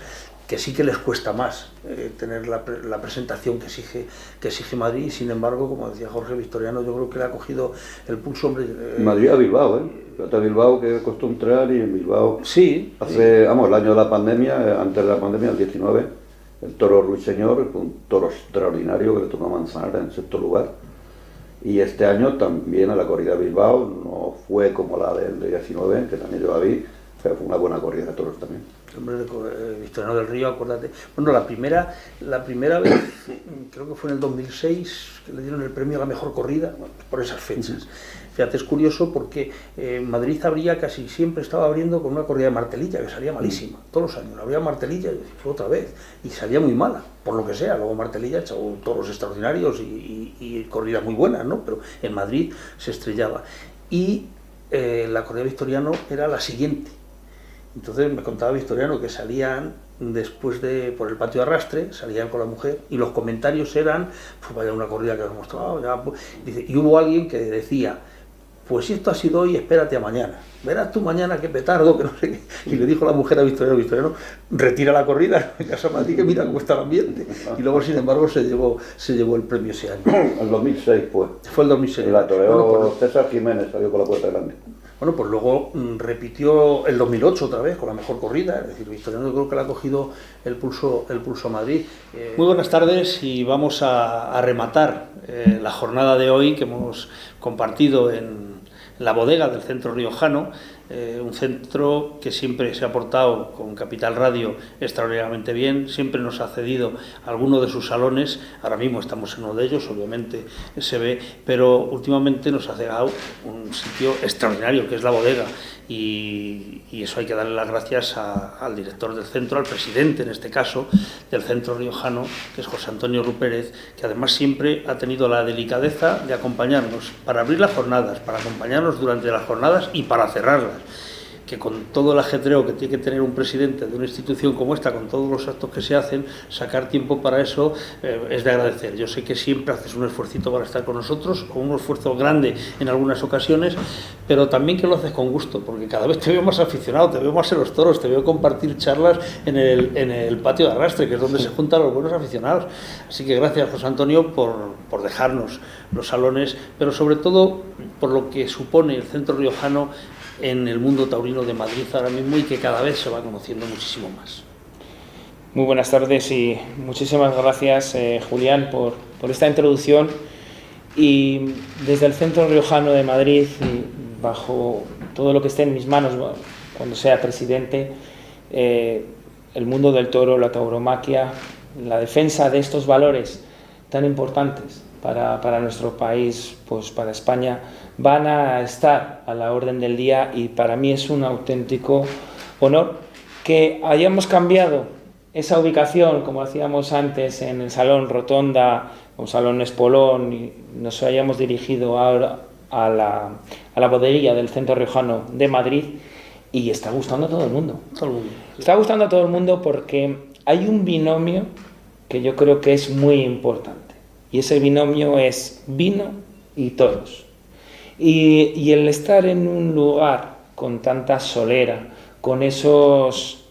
que sí que les cuesta más tener la presentación que exige Madrid, y sin embargo, como decía Jorge, Victoriano yo creo que le ha cogido el pulso, hombre. Madrid a Bilbao, Hasta Bilbao, que costó entrar, y en Bilbao, sí, el año de la pandemia, antes de la pandemia, el 19, el toro Ruiseñor, un toro extraordinario que le tocó a Manzanares en 6º lugar, y este año también a la corrida de Bilbao, no fue como la del 19, que también yo la vi, pero fue una buena corrida de toros también. Hombre, Victoriano del Río, acuérdate. Bueno, la primera vez, creo que fue en el 2006, que le dieron el premio a la mejor corrida, bueno, por esas fechas. Fíjate, es curioso porque Madrid casi siempre estaba abriendo con una corrida de Martelilla, que salía malísima, todos los años. La abría Martelilla y fue otra vez, y salía muy mala, por lo que sea. Luego Martelilla echó toros extraordinarios y corridas muy buenas, ¿no? Pero en Madrid se estrellaba. Y la corrida de Victoriano era la siguiente. Entonces me contaba Victoriano que salían después por el patio de arrastre, salían con la mujer y los comentarios eran, pues vaya una corrida que hemos mostrado, ya, pues, dice, y hubo alguien que decía, pues si esto ha sido hoy, espérate a mañana, verás tú mañana qué petardo, que no sé qué. Y le dijo la mujer a Victoriano, retira la corrida en casa Madrid, que mira cómo está el ambiente. Y luego, sin embargo, se llevó el premio ese año. El 2006 fue el 2006. La toreó César Jiménez, salió con la puerta grande. Bueno, pues luego repitió el 2008 otra vez con la mejor corrida, es decir, Victoriano yo creo que le ha cogido el pulso a Madrid. Muy buenas tardes y vamos a rematar la jornada de hoy que hemos compartido en la bodega del Centro Riojano, un centro que siempre se ha portado con Capital Radio extraordinariamente bien, siempre nos ha cedido alguno de sus salones, ahora mismo estamos en uno de ellos, obviamente se ve, pero últimamente nos ha cedido un sitio extraordinario que es la bodega, y eso hay que darle las gracias al director del centro, al presidente en este caso del Centro Riojano, que es José Antonio Rupérez, que además siempre ha tenido la delicadeza de acompañarnos para abrir las jornadas, para acompañarnos durante las jornadas y para cerrarlas, que con todo el ajetreo que tiene que tener un presidente de una institución como esta, con todos los actos que se hacen, sacar tiempo para eso es de agradecer. Yo sé que siempre haces un esfuercito para estar con nosotros, con un esfuerzo grande en algunas ocasiones, pero también que lo haces con gusto, porque cada vez te veo más aficionado, te veo más en los toros, te veo compartir charlas en el patio de arrastre, que es donde se juntan los buenos aficionados. Así que gracias, José Antonio, por dejarnos los salones, pero sobre todo por lo que supone el Centro Riojano en el mundo taurino de Madrid ahora mismo, y que cada vez se va conociendo muchísimo más. Muy buenas tardes y muchísimas gracias, Julián, por esta introducción. Y desde el Centro Riojano de Madrid, y bajo todo lo que esté en mis manos cuando sea presidente, el mundo del toro, la tauromaquia, la defensa de estos valores tan importantes para nuestro país, pues para España, van a estar a la orden del día, y para mí es un auténtico honor que hayamos cambiado esa ubicación, como hacíamos antes en el Salón Rotonda o Salón Espolón, y nos hayamos dirigido ahora a la bodeguilla del Centro Riojano de Madrid, y está gustando a todo el mundo. Está gustando a todo el mundo porque hay un binomio que yo creo que es muy importante, y ese binomio es vino y toros. Y el estar en un lugar con tanta solera, con esos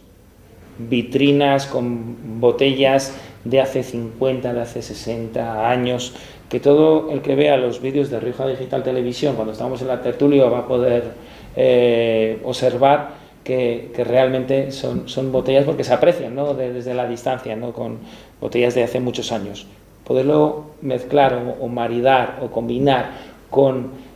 vitrinas, con botellas de hace 50, de hace 60 años, que todo el que vea los vídeos de Rioja Digital Televisión, cuando estamos en la tertulia, va a poder observar que realmente son botellas, porque se aprecian, ¿no?, desde la distancia, ¿no?, con botellas de hace muchos años. Poderlo mezclar o maridar o combinar con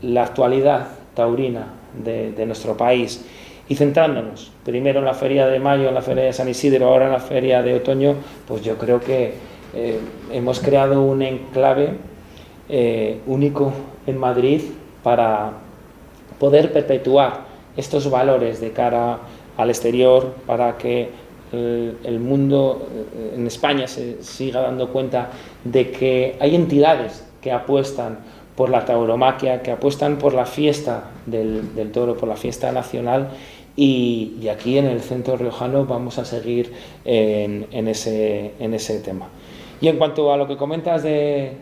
la actualidad taurina de nuestro país, y centrándonos primero en la feria de mayo, en la feria de San Isidro, ahora en la feria de otoño, pues yo creo que hemos creado un enclave único en Madrid para poder perpetuar estos valores de cara al exterior, para que el mundo en España se siga dando cuenta de que hay entidades que apuestan por la tauromaquia, que apuestan por la fiesta del toro, por la fiesta nacional, y aquí en el Centro Riojano vamos a seguir en ese tema. Y en cuanto a lo que comentas de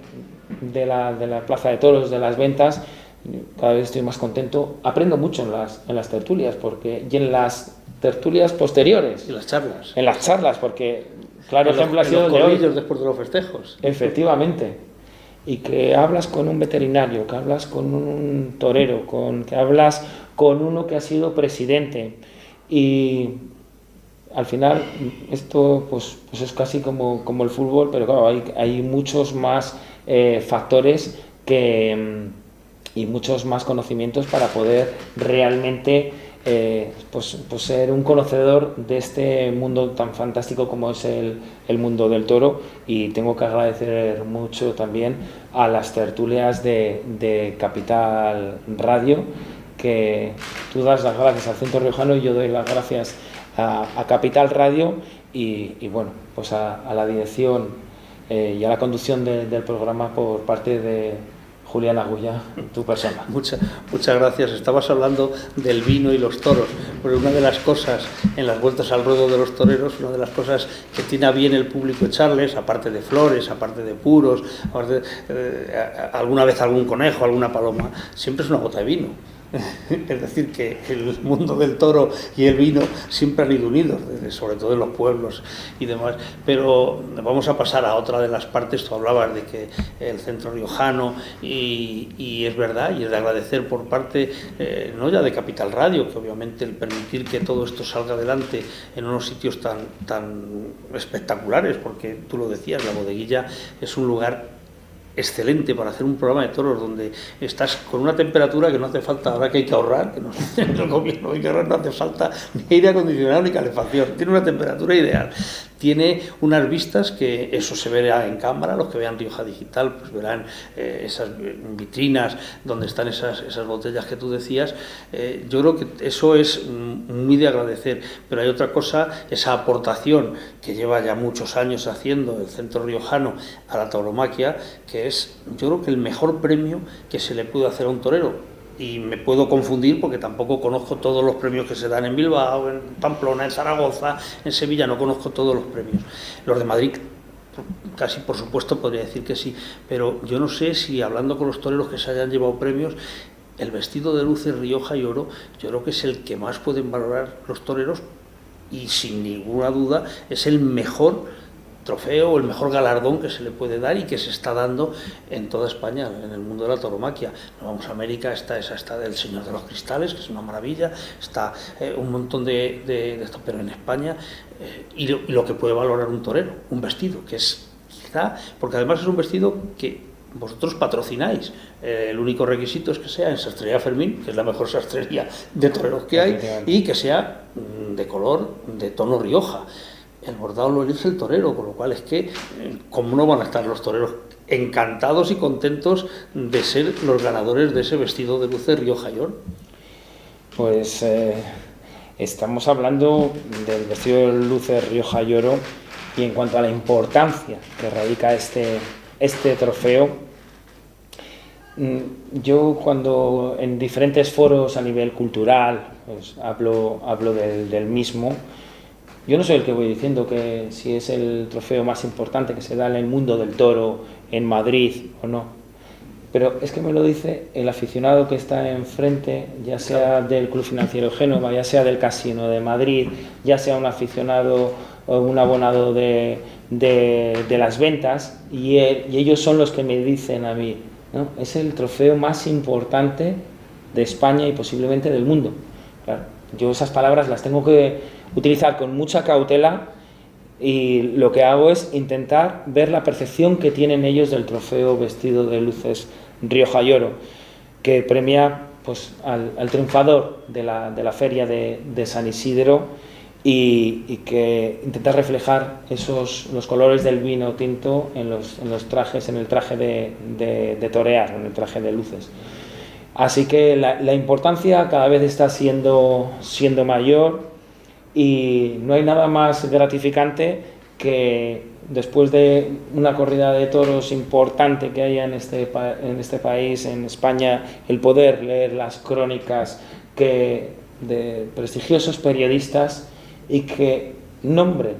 la Plaza de Toros, de las ventas, cada vez estoy más contento, aprendo mucho en las tertulias, y en las tertulias posteriores. En las charlas, porque claro, ejemplo ha sido los corrillos después de los festejos. Efectivamente. Y que hablas con un veterinario, que hablas con un torero, que hablas con uno que ha sido presidente, y al final esto pues es casi como el fútbol, pero claro, hay muchos más factores y muchos más conocimientos para poder realmente pues ser un conocedor de este mundo tan fantástico como es el mundo del toro. Y tengo que agradecer mucho también a las tertulias de Capital Radio, que tú das las gracias al Centro Riojano y yo doy las gracias a Capital Radio, y bueno, pues a la dirección y a la conducción del programa por parte de Julián Agulla, tu persona. Muchas gracias. Estabas hablando del vino y los toros, pero una de las cosas en las vueltas al ruedo de los toreros, una de las cosas que tiene a bien el público echarles, aparte de flores, aparte de puros, aparte alguna vez algún conejo, alguna paloma, siempre es una gota de vino. Es decir, que el mundo del toro y el vino siempre han ido unidos, sobre todo en los pueblos y demás. Pero vamos a pasar a otra de las partes. Tú hablabas de que el Centro Riojano, y es verdad, y es de agradecer por parte no ya de Capital Radio, que obviamente el permitir que todo esto salga adelante en unos sitios tan espectaculares, porque tú lo decías, la bodeguilla es un lugar excelente para hacer un programa de toros donde estás con una temperatura que no hace falta, ahora que hay que ahorrar, que no, el gobierno hay que ahorrar, no hace falta ni aire acondicionado ni calefacción, tiene una temperatura ideal, tiene unas vistas que eso se verá en cámara, los que vean Rioja Digital pues verán esas vitrinas donde están esas botellas que tú decías. Yo creo que eso es muy de agradecer, pero hay otra cosa, esa aportación que lleva ya muchos años haciendo el Centro Riojano a la tauromaquia, que es, yo creo que el mejor premio que se le puede hacer a un torero. Y me puedo confundir porque tampoco conozco todos los premios que se dan en Bilbao, en Pamplona, en Zaragoza, en Sevilla, no conozco todos los premios. Los de Madrid, casi por supuesto podría decir que sí, pero yo no sé si hablando con los toreros que se hayan llevado premios, el vestido de luces Rioja y Oro, yo creo que es el que más pueden valorar los toreros y sin ninguna duda es el mejor trofeo o el mejor galardón que se le puede dar y que se está dando en toda España, en el mundo de la tauromaquia. Nos vamos a América, está del Señor de los Cristales, que es una maravilla, está un montón de esto, pero en España, y lo que puede valorar un torero, un vestido, que es quizá, porque además es un vestido que vosotros patrocináis, el único requisito es que sea en Sastrería Fermín, que es la mejor sastrería de toreros que hay, y que sea de color, de tono Rioja. El bordado lo elige el torero, con lo cual es que, ¿cómo no van a estar los toreros encantados y contentos de ser los ganadores de ese vestido de luces Rioja y Oro? Pues estamos hablando del vestido de luces Rioja y Oro, y en cuanto a la importancia que radica este trofeo, yo cuando en diferentes foros a nivel cultural pues, hablo del mismo. Yo no soy el que voy diciendo que si es el trofeo más importante que se da en el mundo del toro en Madrid o no, pero es que me lo dice el aficionado que está enfrente, ya sea del Club Financiero Génova, ya sea del Casino de Madrid, ya sea un aficionado o un abonado de las ventas, y ellos son los que me dicen a mí, ¿no? Es el trofeo más importante de España y posiblemente del mundo. Claro, yo esas palabras las tengo que utilizar con mucha cautela, y lo que hago es intentar ver la percepción que tienen ellos del trofeo vestido de luces Rioja y Oro, que premia pues, al triunfador de la feria de San Isidro, y que intenta reflejar los colores del vino tinto en los trajes, en el traje de torear, en el traje de luces. Así que la importancia cada vez está siendo mayor, y no hay nada más gratificante que después de una corrida de toros importante que haya en este país, en España, el poder leer las crónicas de prestigiosos periodistas y que nombren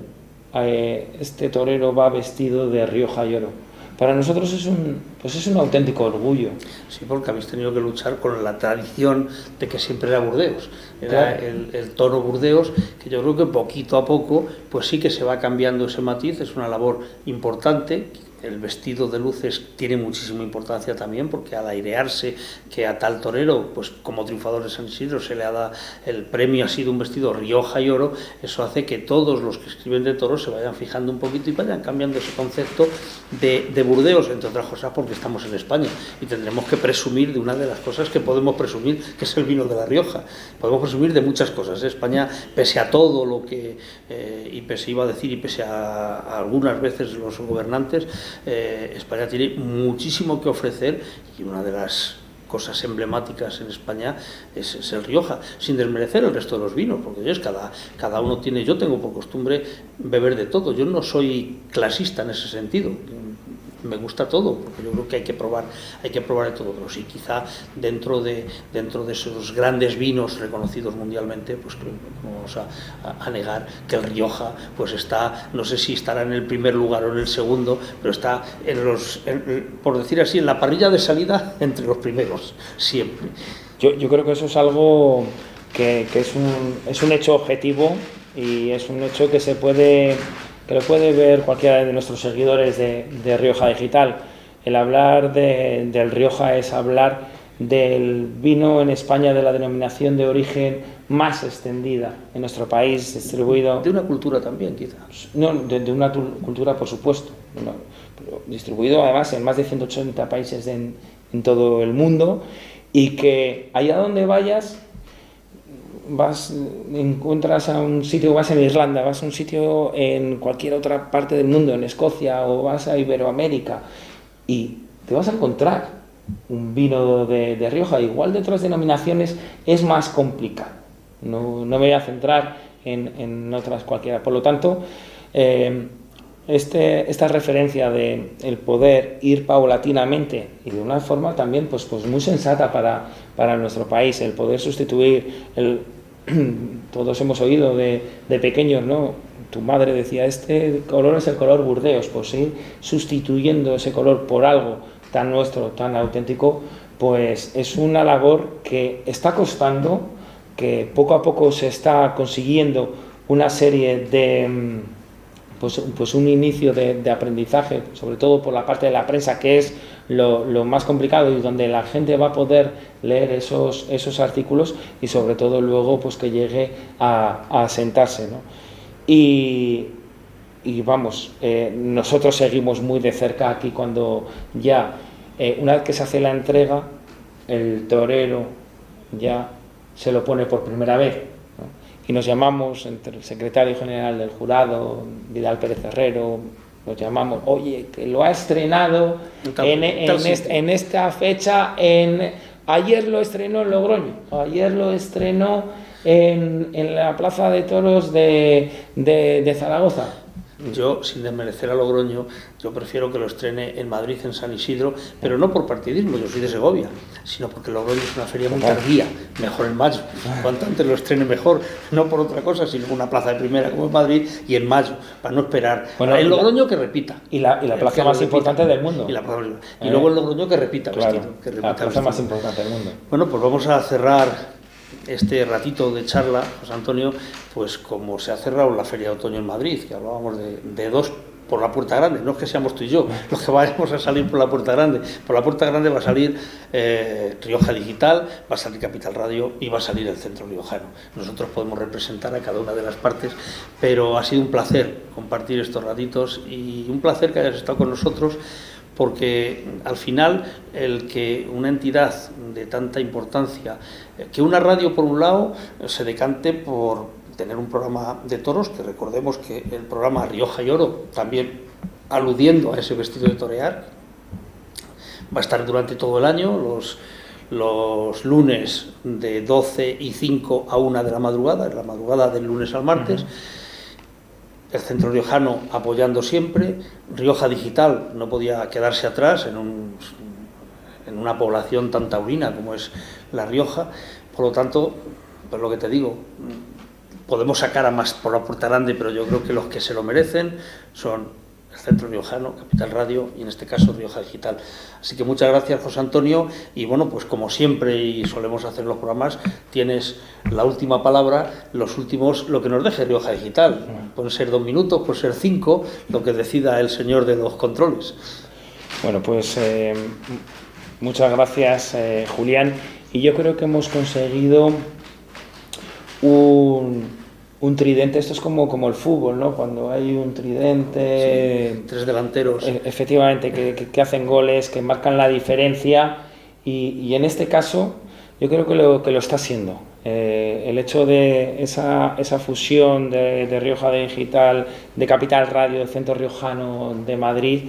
a este torero va vestido de Rioja y Oro. Para nosotros es un auténtico orgullo. Sí, porque habéis tenido que luchar con la tradición de que siempre era Burdeos. Era claro. el toro Burdeos, que yo creo que poquito a poco pues sí que se va cambiando ese matiz, es una labor importante. El vestido de luces tiene muchísima importancia también, porque al airearse que a tal torero, pues como triunfador de San Isidro, se le ha dado el premio, ha sido un vestido Rioja y Oro, eso hace que todos los que escriben de toros se vayan fijando un poquito y vayan cambiando ese concepto de Burdeos, entre otras cosas porque estamos en España y tendremos que presumir de una de las cosas que podemos presumir, que es el vino de La Rioja. Podemos presumir de muchas cosas. España, pese a todo lo que, y pese a algunas veces los gobernantes, España tiene muchísimo que ofrecer, y una de las cosas emblemáticas en España es el Rioja, sin desmerecer el resto de los vinos, porque cada uno tiene, yo tengo por costumbre beber de todo, yo no soy clasista en ese sentido, me gusta todo, porque yo creo que hay que probar de todo, pero sí, quizá dentro de esos grandes vinos reconocidos mundialmente, pues creo que no vamos a negar que el Rioja pues está, no sé si estará en el primer lugar o en el segundo, pero está por decir así, en la parrilla de salida entre los primeros, siempre. Yo creo que eso es algo que es un hecho objetivo, y es un hecho que lo puede ver cualquiera de nuestros seguidores de Rioja Digital. El hablar del Rioja es hablar del vino en España de la denominación de origen más extendida en nuestro país, distribuido... De una cultura también, quizás. No, de una cultura, por supuesto, pero distribuido además en más de 180 países en todo el mundo, y que allá donde vayas, encuentras a un sitio, vas en Irlanda, vas a un sitio en cualquier otra parte del mundo, en Escocia, o vas a Iberoamérica, y te vas a encontrar un vino de Rioja. Igual de otras denominaciones es más complicado, no me voy a centrar en otras cualquiera. Por lo tanto, esta referencia de el poder ir paulatinamente y de una forma también pues muy sensata para nuestro país, el poder sustituir todos hemos oído de pequeños, ¿no? Tu madre decía, este color es el color Burdeos, pues ir sustituyendo ese color por algo tan nuestro, tan auténtico, pues es una labor que está costando, que poco a poco se está consiguiendo una serie de pues un inicio de aprendizaje, sobre todo por la parte de la prensa, que es lo más complicado y donde la gente va a poder leer esos artículos, y sobre todo luego pues que llegue a sentarse, ¿no? Y vamos, nosotros seguimos muy de cerca aquí cuando ya, una vez que se hace la entrega, el torero ya se lo pone por primera vez, ¿no? Y nos llamamos, entre el secretario general del jurado, Vidal Pérez Herrero, nos llamamos, oye, que lo ha estrenado en esta fecha, ayer lo estrenó en Logroño, ayer lo estrenó en la Plaza de Toros de Zaragoza. Yo, sin desmerecer a Logroño, yo prefiero que lo estrene en Madrid, en San Isidro, pero no por partidismo, yo soy de Segovia, sino porque Logroño es una feria muy tardía, mejor en mayo, cuanto antes lo estrene mejor, no por otra cosa, sino una plaza de primera como en Madrid, y en mayo, para no esperar. Bueno, en Logroño que repita. Y la plaza más importante del mundo. Y luego en Logroño que repita, claro, vestido, que repita la plaza vestido. más importante del mundo. Bueno, pues vamos a cerrar este ratito de charla, José Antonio, pues como se ha cerrado la Feria de Otoño en Madrid, que hablábamos de dos por la Puerta Grande, no es que seamos tú y yo los que vayamos a salir por la Puerta Grande. Por la Puerta Grande va a salir Rioja Digital, va a salir Capital Radio y va a salir el Centro Riojano. Nosotros podemos representar a cada una de las partes, pero ha sido un placer compartir estos ratitos y un placer que hayas estado con nosotros, porque al final el que una entidad de tanta importancia, que una radio por un lado se decante por tener un programa de toros, que recordemos que el programa Rioja y Oro, también aludiendo a ese vestido de torear, va a estar durante todo el año, los lunes de 12 y 5 a 1 de la madrugada, en la madrugada del lunes al martes. El Centro Riojano apoyando siempre, Rioja Digital no podía quedarse atrás en una población tan taurina como es La Rioja. Por lo tanto, pues lo que te digo, podemos sacar a más por la Puerta Grande, pero yo creo que los que se lo merecen son el Centro Riojano, Capital Radio y en este caso Rioja Digital. Así que muchas gracias, José Antonio, y bueno, pues como siempre y solemos hacer los programas, tienes la última palabra, los últimos, lo que nos deje Rioja Digital. Pueden ser 2 minutos, pueden ser 5, lo que decida el señor de los controles. Bueno, pues muchas gracias, Julián, y yo creo que hemos conseguido un tridente. Esto es como el fútbol, ¿no? Cuando hay un tridente... Sí, 3 delanteros. Efectivamente, que hacen goles, que marcan la diferencia, y en este caso yo creo que lo está haciendo. El hecho de esa fusión de Rioja Digital, de Capital Radio, del Centro Riojano de Madrid,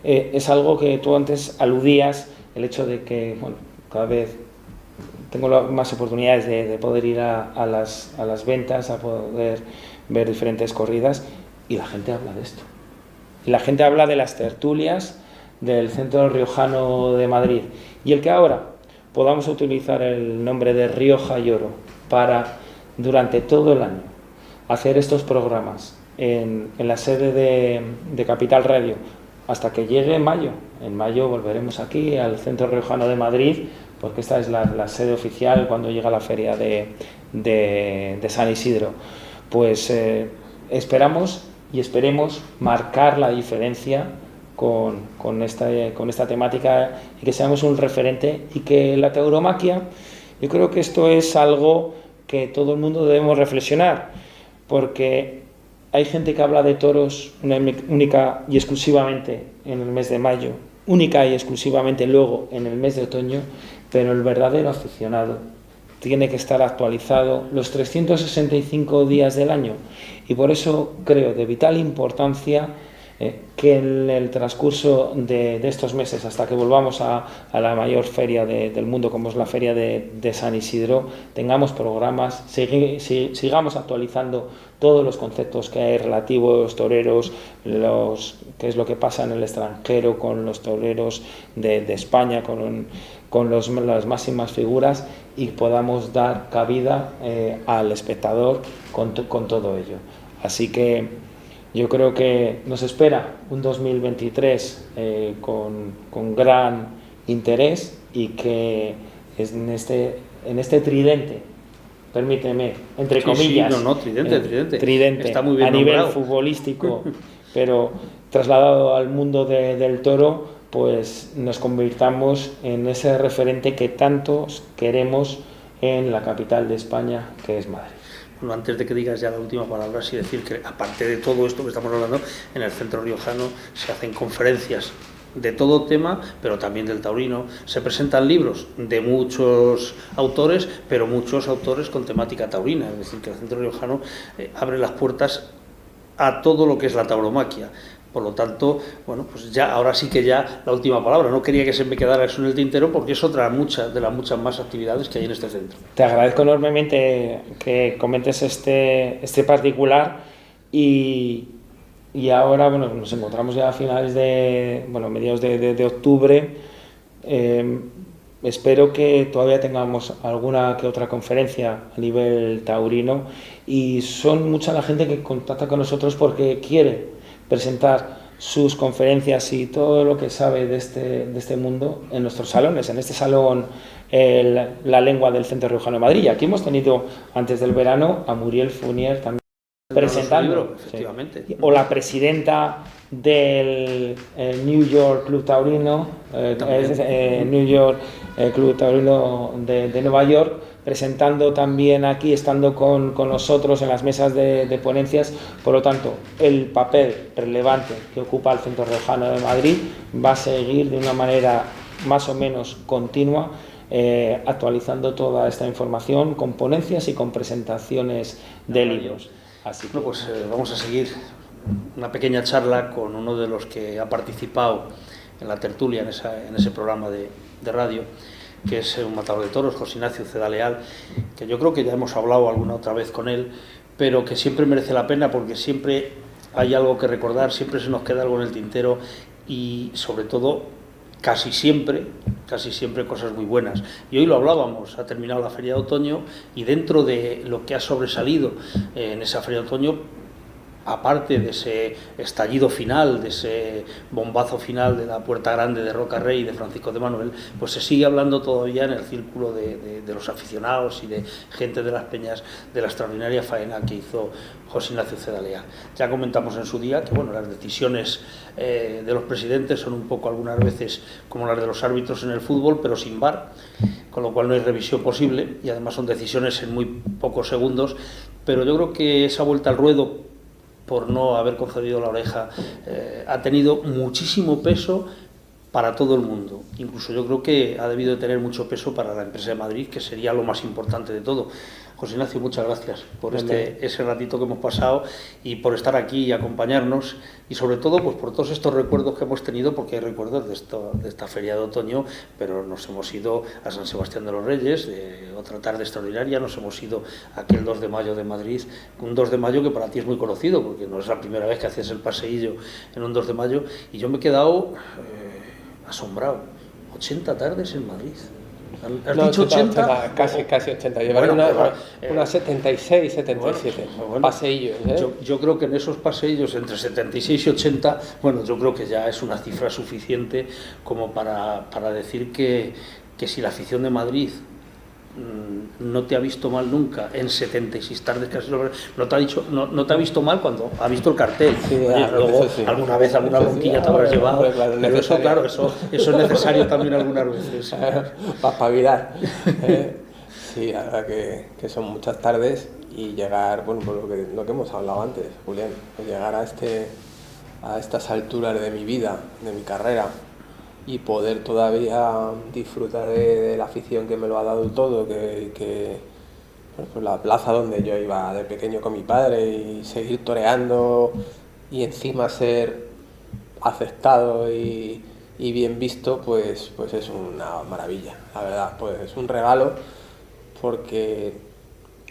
es algo que tú antes aludías, el hecho de que, bueno, cada vez tengo más oportunidades de poder ir a las ventas, a poder ver diferentes corridas, y la gente habla de esto. Y la gente habla de las tertulias del Centro Riojano de Madrid. Y el que ahora podamos utilizar el nombre de Rioja y Oro para, durante todo el año, hacer estos programas en la sede de Capital Radio hasta que llegue mayo. En mayo volveremos aquí al Centro Riojano de Madrid, porque esta es la sede oficial cuando llega la feria de San Isidro. Pues esperamos y esperemos marcar la diferencia con esta temática y que seamos un referente, y que la tauromaquia, yo creo que esto es algo que todo el mundo debemos reflexionar, porque hay gente que habla de toros única y exclusivamente en el mes de mayo, única y exclusivamente luego en el mes de otoño, pero el verdadero aficionado tiene que estar actualizado los 365 días del año, y por eso creo de vital importancia que en el transcurso de estos meses, hasta que volvamos a la mayor feria del mundo, como es la feria de San Isidro, tengamos programas, sigamos actualizando todos los conceptos que hay relativos toreros, qué es lo que pasa en el extranjero con los toreros de España, con las máximas figuras, y podamos dar cabida al espectador con todo ello. Así que yo creo que nos espera un 2023 con gran interés, y que en este tridente, permíteme, entre comillas, tridente está muy bien a nivel nombrado. Futbolístico, pero trasladado al mundo del toro, pues nos convirtamos en ese referente que tantos queremos en la capital de España, que es Madrid. Bueno, antes de que digas ya la última palabra, sí decir que aparte de todo esto que estamos hablando, en el Centro Riojano se hacen conferencias de todo tema, pero también del taurino. Se presentan libros de muchos autores, pero muchos autores con temática taurina. Es decir, que el Centro Riojano abre las puertas a todo lo que es la tauromaquia. Por lo tanto, bueno, pues ya ahora sí que ya la última palabra. No quería que se me quedara eso en el tintero, porque es otra de las muchas más actividades que hay en este centro. Te agradezco enormemente que comentes este particular, y ahora, bueno, nos encontramos ya a finales mediados de octubre. Espero que todavía tengamos alguna que otra conferencia a nivel taurino, y son mucha la gente que contacta con nosotros porque quiere presentar sus conferencias y todo lo que sabe de este mundo en nuestros salones, en este salón La Lengua del Centro Riojano de Madrid. Aquí hemos tenido antes del verano a Muriel Fournier también presentando, libro, efectivamente. Sí. O la presidenta del New York Club Taurino, New York Club Taurino de Nueva York, presentando también aquí, estando con nosotros en las mesas de ponencias. Por lo tanto, el papel relevante que ocupa el Centro Riojano de Madrid va a seguir de una manera más o menos continua, actualizando toda esta información con ponencias y con presentaciones de libros. Así que, bueno, pues vamos a seguir una pequeña charla con uno de los que ha participado en la tertulia, en ese programa de radio, que es un matador de toros, José Ignacio Ceda Leal, que yo creo que ya hemos hablado alguna otra vez con él, pero que siempre merece la pena, porque siempre hay algo que recordar, siempre se nos queda algo en el tintero, y sobre todo casi siempre cosas muy buenas. Y hoy lo hablábamos, ha terminado la Feria de Otoño, y dentro de lo que ha sobresalido en esa Feria de Otoño, aparte de ese estallido final, de ese bombazo final de la Puerta Grande de Roca Rey y de Francisco de Manuel, pues se sigue hablando todavía en el círculo de los aficionados y de gente de las peñas de la extraordinaria faena que hizo José Ignacio Ceda Leal. Ya comentamos en su día que, bueno, las decisiones de los presidentes son un poco algunas veces como las de los árbitros en el fútbol, pero sin VAR, con lo cual no hay revisión posible, y además son decisiones en muy pocos segundos. Pero yo creo que esa vuelta al ruedo, por no haber concedido la oreja, ha tenido muchísimo peso para todo el mundo. Incluso yo creo que ha debido de tener mucho peso para la empresa de Madrid, que sería lo más importante de todo. José Ignacio, muchas gracias por ese ratito que hemos pasado, y por estar aquí y acompañarnos, y sobre todo pues por todos estos recuerdos que hemos tenido, porque hay recuerdos de esta feria de otoño, pero nos hemos ido a San Sebastián de los Reyes, otra tarde extraordinaria, nos hemos ido a aquel 2 de mayo de Madrid, un 2 de mayo que para ti es muy conocido, porque no es la primera vez que haces el paseillo en un 2 de mayo, y yo me he quedado asombrado. 80 tardes en Madrid. ¿Has dicho 80? Casi 80. Llevaré unas 76, 77 paseillos. Yo creo que en esos paseillos entre 76 y 80, bueno, yo creo que ya es una cifra suficiente como para decir que si la afición de Madrid no te ha visto mal nunca en 76 tardes que has hecho, no te ha visto mal cuando ha visto el cartel. Sí, luego sí. alguna vez alguna ronquilla te habrás llevado, claro, pero eso claro, eso es necesario también algunas veces. Para espabilar. Sí, la verdad que son muchas tardes y llegar, bueno, por lo que hemos hablado antes, Julián, pues llegar a estas alturas de mi vida, de mi carrera, y poder todavía disfrutar de la afición que me lo ha dado todo, bueno, pues la plaza donde yo iba de pequeño con mi padre y seguir toreando y encima ser aceptado y bien visto, pues es una maravilla, la verdad, pues es un regalo porque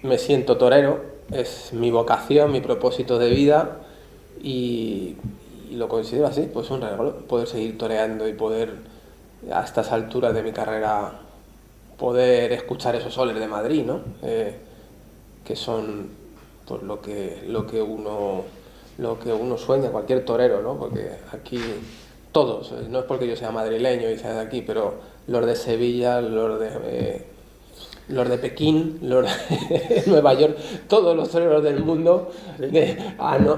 me siento torero, es mi vocación, mi propósito de vida y lo considero así, pues un regalo, poder seguir toreando y poder, a estas alturas de mi carrera, poder escuchar esos soles de Madrid, ¿no? Que son pues lo que uno sueña, cualquier torero, ¿no? Porque aquí todos, no es porque yo sea madrileño y sea de aquí, pero los de Sevilla, los de Pekín, los de Nueva York, todos los toreros del mundo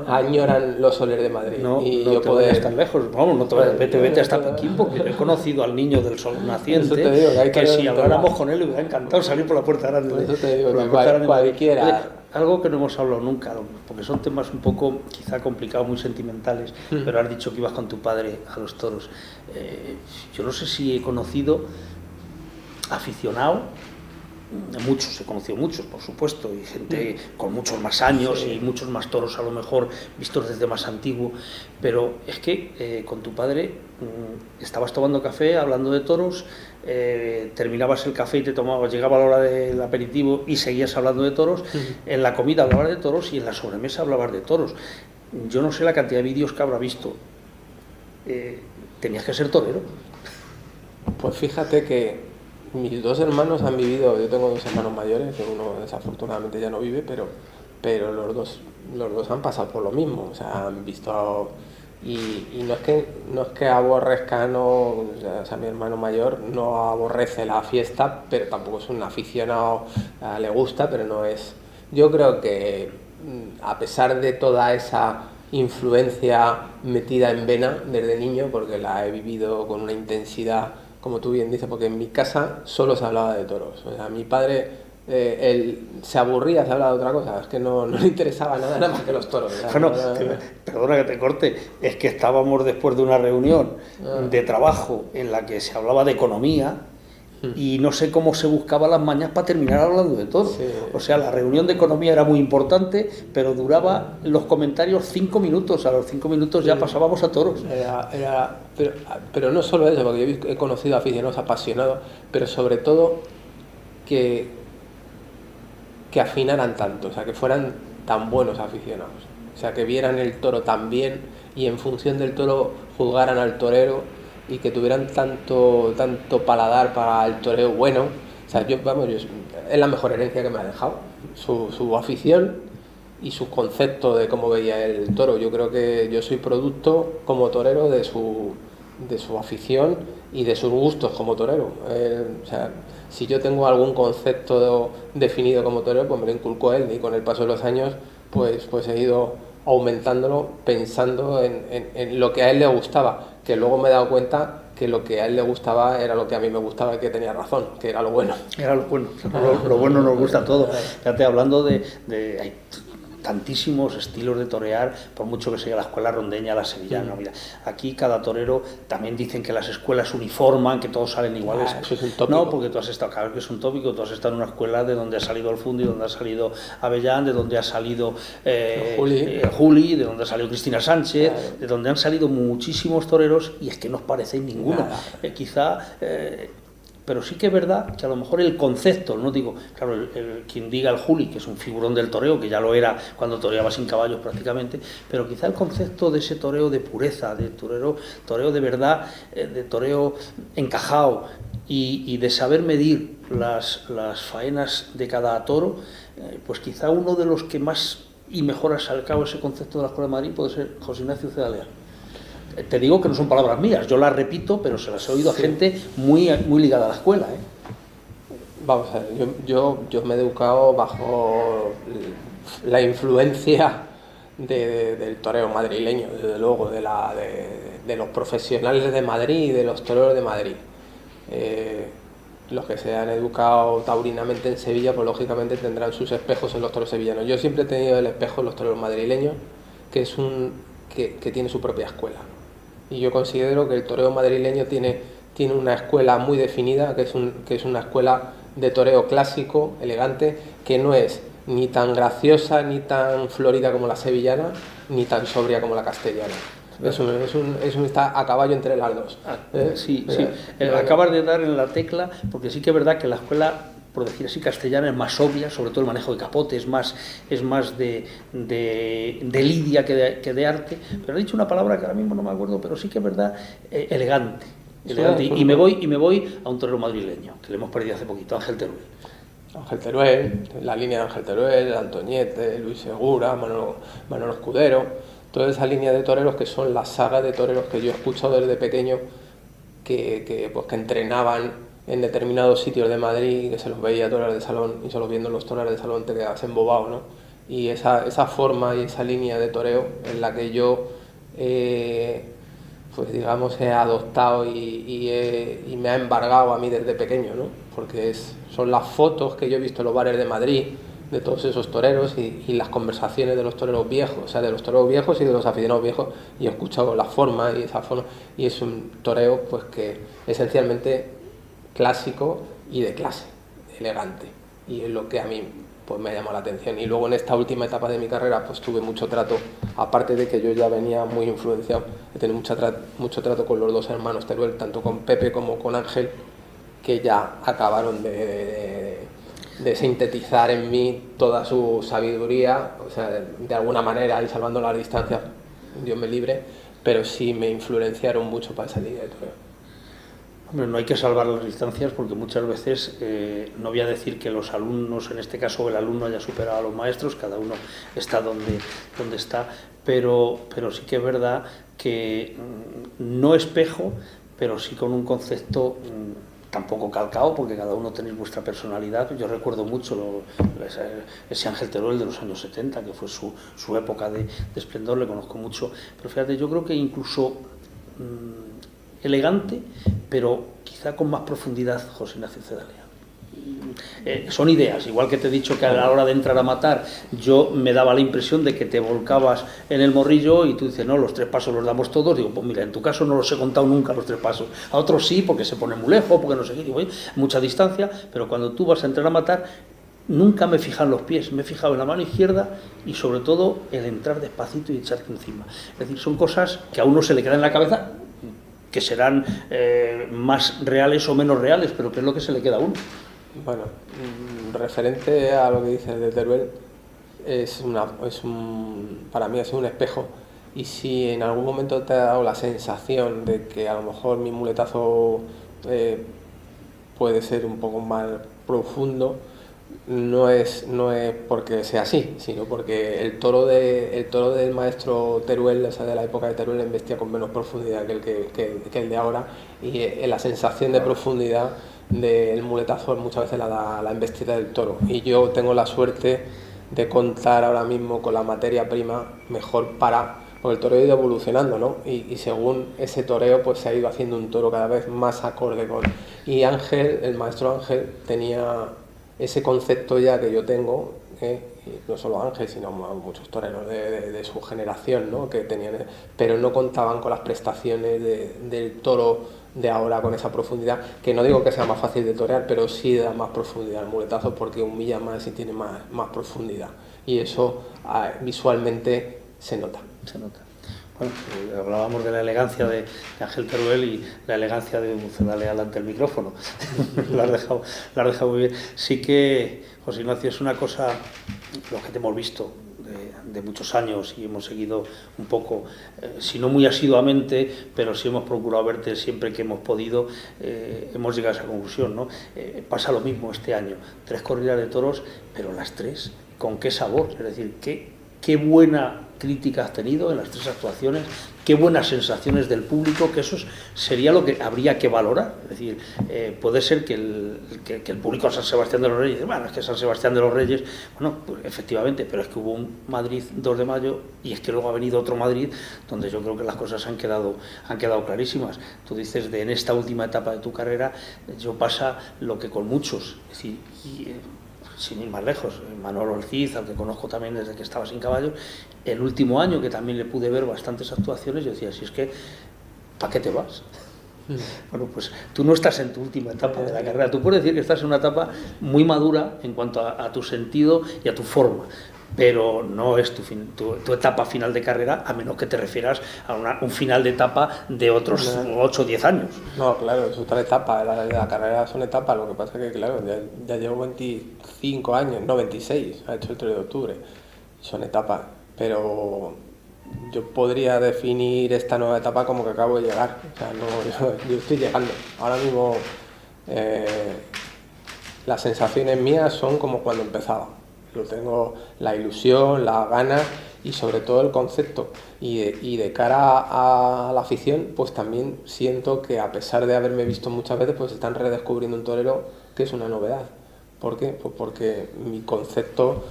añoran los soles de Madrid. No, y no yo te poder... vayas tan lejos, vamos, no te vayas, vete hasta Pekín, porque he conocido al niño del sol naciente, Eso te digo, que si habláramos con él le hubiera encantado salir por la puerta grande. Por eso te digo, por la que puerta grande de Madrid. cualquiera... Oye, algo que no hemos hablado nunca, porque son temas un poco quizá complicados, muy sentimentales, pero has dicho que ibas con tu padre a los toros. Yo no sé si he conocido aficionado, muchos, he conocido muchos, por supuesto, y gente con muchos más años y muchos más toros a lo mejor vistos desde más antiguo, pero es que con tu padre estabas tomando café, hablando de toros, terminabas el café y llegaba la hora del aperitivo y seguías hablando de toros, en la comida hablabas de toros y en la sobremesa hablabas de toros. Yo no sé la cantidad de vídeos que habrá visto. Tenías que ser torero. Pues fíjate que mis dos hermanos han vivido, yo tengo dos hermanos mayores, que uno desafortunadamente ya no vive, pero los dos han pasado por lo mismo, o sea, han visto, y no es que aborrezcan, o sea, mi hermano mayor no aborrece la fiesta, pero tampoco es un aficionado, le gusta, pero no es, yo creo que a pesar de toda esa influencia metida en vena desde niño, porque la he vivido con una intensidad, como tú bien dices, porque en mi casa solo se hablaba de toros. O sea, mi padre, él se aburría, se hablaba de otra cosa, es que no le interesaba nada más que los toros. Bueno, perdona que te corte, es que estábamos después de una reunión de trabajo en la que se hablaba de economía y no sé cómo se buscaba las mañas para terminar hablando de todo. Sí. O sea, la reunión de economía era muy importante, pero duraba los comentarios 5 minutos, a los 5 minutos ya pasábamos a toros. Pero no solo eso, porque yo he conocido aficionados apasionados, pero sobre todo que afinaran tanto, o sea, que fueran tan buenos aficionados, o sea, que vieran el toro tan bien y en función del toro juzgaran al torero y que tuvieran tanto paladar para el toreo bueno. O sea, es la mejor herencia que me ha dejado, su afición y su concepto de cómo veía el toro. Yo creo que yo soy producto como torero de su afición y de sus gustos como torero. O sea, si yo tengo algún concepto definido como torero, pues me lo inculcó él, y con el paso de los años pues he ido aumentándolo pensando en lo que a él le gustaba, que luego me he dado cuenta que lo que a él le gustaba era lo que a mí me gustaba y que tenía razón, que era lo bueno. Era lo bueno, lo bueno nos gusta a todos. Fíjate, hablando de hay tantísimos estilos de torear, por mucho que sea la escuela rondeña, la sevillana. Mira, aquí cada torero, también dicen que las escuelas uniforman, que todos salen iguales. Eso es un tópico. No, porque tú has estado, claro que es un tópico, tú has estado en una escuela de donde ha salido Alfundi, de donde ha salido Avellán, de donde ha salido Juli, de donde ha salido Cristina Sánchez, claro, de donde han salido muchísimos toreros, y es que no os parecéis ninguno. Pero sí que es verdad que a lo mejor el concepto, no digo, claro, quien diga el Juli, que es un figurón del toreo, que ya lo era cuando toreaba sin caballos prácticamente, pero quizá el concepto de ese toreo de pureza, de toreo de verdad, de toreo encajado y de saber medir las faenas de cada toro, pues quizá uno de los que más y mejor ha sacado ese concepto de la Escuela de Madrid puede ser José Ignacio Cedalea. Te digo que no son palabras mías, yo las repito, pero se las he oído a gente muy ligada a la escuela. Vamos a ver, yo me he educado bajo la influencia del toreo madrileño, desde luego, de los profesionales de Madrid y de los toreros de Madrid. Los que se han educado taurinamente en Sevilla, pues lógicamente tendrán sus espejos en los toros sevillanos. Yo siempre he tenido el espejo en los toreros madrileños, que tiene su propia escuela. Y yo considero que el toreo madrileño tiene una escuela muy definida, que es una escuela de toreo clásico, elegante, que no es ni tan graciosa ni tan florida como la sevillana, ni tan sobria como la castellana. Está a caballo entre las dos. Sí. Acabas de dar en la tecla, porque sí que es verdad que la escuela, por decir así, castellana es más obvia, sobre todo el manejo de capote, es más de lidia que de arte, pero he dicho una palabra que ahora mismo no me acuerdo, pero sí que es verdad, elegante. Y me voy a un torero madrileño, que le hemos perdido hace poquito, Ángel Teruel. Ángel Teruel, la línea de Ángel Teruel, Antoñete, Luis Segura, Manolo Escudero, toda esa línea de toreros que son la saga de toreros que yo he escuchado desde pequeño, que entrenaban en determinados sitios de Madrid, que se los veía toreros de salón, y solo viendo los toreros de salón te quedas embobado, ¿no? Y esa forma y esa línea de toreo en la que yo pues digamos he adoptado y me ha embargado a mí desde pequeño, ¿no? Porque son las fotos que yo he visto en los bares de Madrid de todos esos toreros y las conversaciones de los toreros viejos, o sea, de los toreros viejos y de los aficionados viejos, y he escuchado la forma y esa forma, y es un toreo pues que esencialmente clásico y de clase, elegante, y es lo que a mí pues me ha llamado la atención. Y luego en esta última etapa de mi carrera pues tuve mucho trato, aparte de que yo ya venía muy influenciado, he tenido mucho trato con los dos hermanos Teruel, tanto con Pepe como con Ángel, que ya acabaron de sintetizar en mí toda su sabiduría, o sea, de alguna manera, y salvando las distancias, Dios me libre, pero sí me influenciaron mucho para esa línea de toreo. Hombre, no hay que salvar las distancias, porque muchas veces, no voy a decir que los alumnos, en este caso el alumno haya superado a los maestros, cada uno está donde está, pero sí que es verdad que no espejo, pero sí con un concepto tampoco calcado, porque cada uno tenéis vuestra personalidad. Yo recuerdo mucho ese Ángel Teruel de los años 70, que fue su época de esplendor, le conozco mucho, pero fíjate, yo creo que incluso elegante, pero quizá con más profundidad, José Ignacio Cedalea. Son ideas, igual que te he dicho que a la hora de entrar a matar yo me daba la impresión de que te volcabas en el morrillo y tú dices, no, los 3 pasos los damos todos. Digo, pues mira, en tu caso no los he contado nunca los 3 pasos, a otros sí, porque se pone muy lejos, porque no sé qué, digo, mucha distancia, pero cuando tú vas a entrar a matar nunca me he fijado en los pies, me he fijado en la mano izquierda y sobre todo el entrar despacito y echarte encima. Es decir, son cosas que a uno se le quedan en la cabeza, que serán más reales o menos reales, pero que es lo que se le queda a uno. Bueno, referente a lo que dices de Teruel, para mí es un espejo, y si en algún momento te ha dado la sensación de que a lo mejor mi muletazo puede ser un poco más profundo, no es porque sea así, sino porque el toro del maestro Teruel, o sea, de la época de Teruel, embestía con menos profundidad que el de ahora, y la sensación de profundidad del muletazo muchas veces la da la embestida del toro, y yo tengo la suerte de contar ahora mismo con la materia prima mejor porque el toreo ha ido evolucionando, ¿no? Y según ese toreo pues se ha ido haciendo un toro cada vez más acorde con... Y Ángel, el maestro Ángel, tenía ese concepto ya que yo tengo, y no solo Ángel, sino muchos toreros de su generación, ¿no? Que tenían, pero no contaban con las prestaciones del toro de ahora, con esa profundidad, que no digo que sea más fácil de torear, pero sí da más profundidad al muletazo, porque humilla más y tiene más profundidad, y eso visualmente se nota. Bueno, hablábamos de la elegancia de Ángel Teruel y la elegancia de Cedalea ante el micrófono. la has dejado muy bien. Sí que, José Ignacio, es una cosa, lo que te hemos visto de muchos años, y hemos seguido un poco, si no muy asiduamente, pero sí hemos procurado verte siempre que hemos podido, hemos llegado a esa conclusión, ¿no? Pasa lo mismo este año, 3 corridas de toros, pero las 3, ¿con qué sabor? Es decir, qué buena crítica has tenido en las 3 actuaciones, qué buenas sensaciones del público, que eso sería lo que habría que valorar. Es decir, puede ser que el público de San Sebastián de los Reyes, bueno, es que San Sebastián de los Reyes, bueno, pues efectivamente, pero es que hubo un Madrid 2 de mayo y es que luego ha venido otro Madrid donde yo creo que las cosas han quedado clarísimas. Tú dices, en esta última etapa de tu carrera, yo pasa lo que con muchos, es decir, sin ir más lejos, Manolo Ortiz, al que conozco también desde que estaba sin caballos, el último año que también le pude ver bastantes actuaciones, yo decía, si es que, ¿para qué te vas? Bueno, pues tú no estás en tu última etapa de la carrera, tú puedes decir que estás en una etapa muy madura en cuanto a tu sentido y a tu forma, pero no es tu etapa final de carrera, a menos que te refieras a un final de etapa de otros 8 o 10 años. No, claro, es otra etapa, la carrera son etapas, lo que pasa es que, claro, ya llevo 25 años, no 26, ha hecho el 3 de octubre, son etapas, pero yo podría definir esta nueva etapa como que acabo de llegar, o sea, no, yo estoy llegando, ahora mismo las sensaciones mías son como cuando empezaba. Yo tengo la ilusión, las ganas y sobre todo el concepto. Y de cara a la afición, pues también siento que a pesar de haberme visto muchas veces, pues están redescubriendo un torero que es una novedad. ¿Por qué? Pues porque mi concepto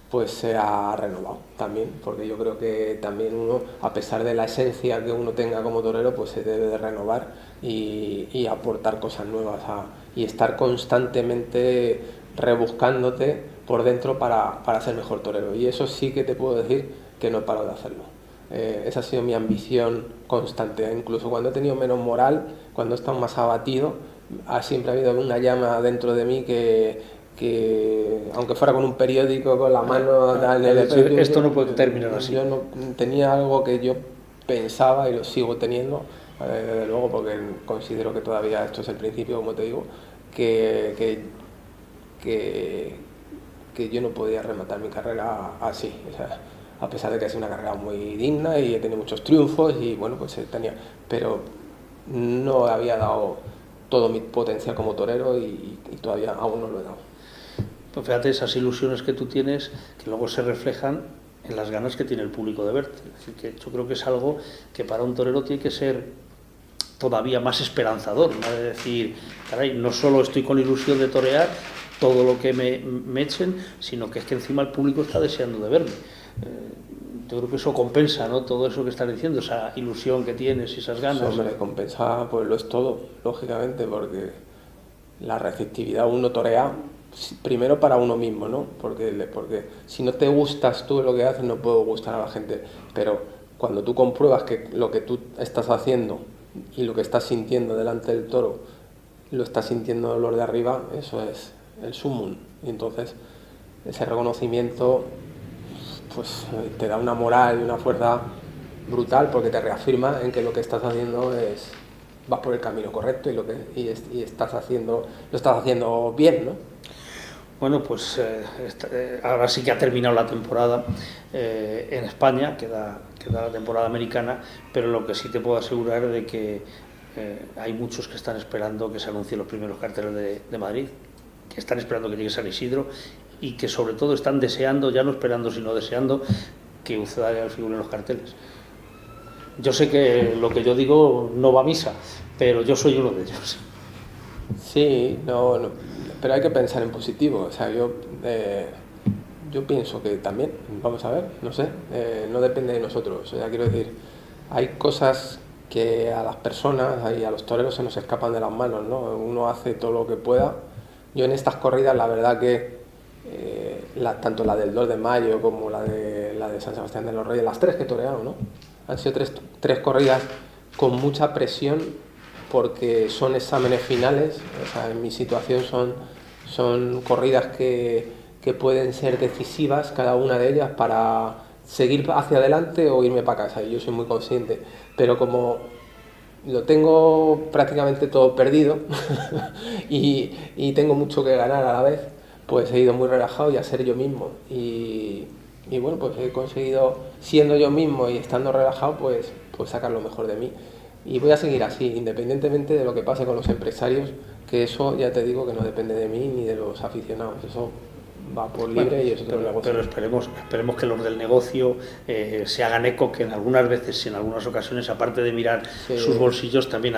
pues se ha renovado también, porque yo creo que también uno, a pesar de la esencia que uno tenga como torero, pues se debe de renovar y aportar cosas nuevas y estar constantemente rebuscándote por dentro para ser mejor torero, y eso sí que te puedo decir que no he parado de hacerlo. Esa ha sido mi ambición constante, incluso cuando he tenido menos moral, cuando he estado más abatido, siempre ha habido una llama dentro de mí que aunque fuera con un periódico, con la mano en el periódico, esto no puede terminar así. Yo no, tenía algo que yo pensaba y lo sigo teniendo, desde luego, porque considero que todavía esto es el principio, como te digo, que yo no podía rematar mi carrera así, o sea, a pesar de que ha sido una carrera muy digna y he tenido muchos triunfos y bueno, pues pero no había dado todo mi potencial como torero y todavía aún no lo he dado. Pues fíjate, esas ilusiones que tú tienes, que luego se reflejan en las ganas que tiene el público de verte. Es decir, que yo creo que es algo que para un torero tiene que ser todavía más esperanzador, ¿no? De decir, caray, no solo estoy con ilusión de torear todo lo que me echen, sino que es que encima el público está deseando de verme. Yo creo que eso compensa, ¿no? Todo eso que estás diciendo, esa ilusión que tienes y esas ganas. Hombre, compensa, pues lo es todo, lógicamente, porque la receptividad uno torea primero para uno mismo, ¿no? Porque si no te gustas tú lo que haces, no puedo gustar a la gente, pero cuando tú compruebas que lo que tú estás haciendo y lo que estás sintiendo delante del toro lo estás sintiendo los de arriba, eso es el sumum, y entonces ese reconocimiento pues te da una moral y una fuerza brutal, porque te reafirma en que lo que estás haciendo vas por el camino correcto lo estás haciendo bien, ¿no? Bueno, pues ahora sí que ha terminado la temporada en España, queda la temporada americana, pero lo que sí te puedo asegurar es de que hay muchos que están esperando que se anuncien los primeros carteles de Madrid, que están esperando que llegue San Isidro y que sobre todo están deseando, ya no esperando sino deseando, que Uceda figure en los carteles. Yo sé que lo que yo digo no va a misa, pero yo soy uno de ellos. Sí, no, pero hay que pensar en positivo. O sea, yo pienso que también, vamos a ver, no sé, no depende de nosotros. O sea, quiero decir, hay cosas que a las personas y a los toreros se nos escapan de las manos, ¿no? Uno hace todo lo que pueda. Yo en estas corridas, la verdad que tanto la del 2 de mayo como la de San Sebastián de los Reyes, las tres que he toreado, ¿no? Han sido tres corridas con mucha presión, porque son exámenes finales. O sea, en mi situación son corridas que pueden ser decisivas, cada una de ellas, para seguir hacia adelante o irme para casa, y yo soy muy consciente, pero como lo tengo prácticamente todo perdido y tengo mucho que ganar a la vez, pues he ido muy relajado y a ser yo mismo, y bueno, pues he conseguido, siendo yo mismo y estando relajado, pues sacar lo mejor de mí. Y voy a seguir así, independientemente de lo que pase con los empresarios, que eso ya te digo que no depende de mí ni de los aficionados. Eso va por libre y es otro negocio. Pero esperemos que los del negocio se hagan eco, que en algunas veces y en algunas ocasiones, aparte de mirar sus bolsillos, también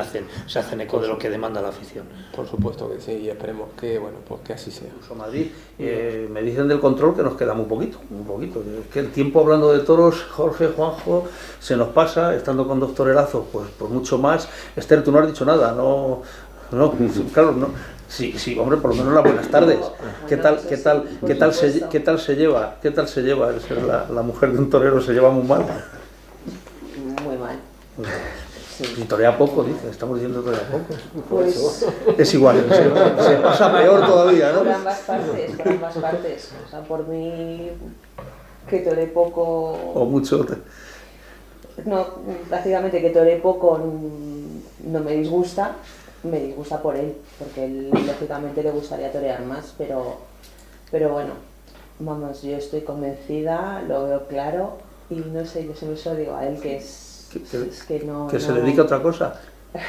se hacen eco de lo que demanda la afición. Por supuesto que sí, y esperemos que, bueno, pues que así sea. Madrid, me dicen del control que nos queda muy poquito. Es que el tiempo hablando de toros, Jorge, Juanjo, se nos pasa, estando con Doctor Erazo, pues mucho más. Esther, tú no has dicho nada, no, claro, no. Sí, hombre, por lo menos las buenas tardes. ¿Qué tal se lleva el ser la mujer de un torero? ¿Se lleva muy mal? Muy mal. Y torea poco, dice, estamos diciendo torea poco. Pues Es igual, se pasa peor todavía, ¿no? por ambas partes. O sea, por mí que toré poco. O mucho. No, prácticamente que toré poco no me disgusta. Me disgusta por él, porque él lógicamente le gustaría torear más, pero bueno, vamos, yo estoy convencida, lo veo claro y no sé, yo siempre se lo digo a él que se dedique a otra cosa,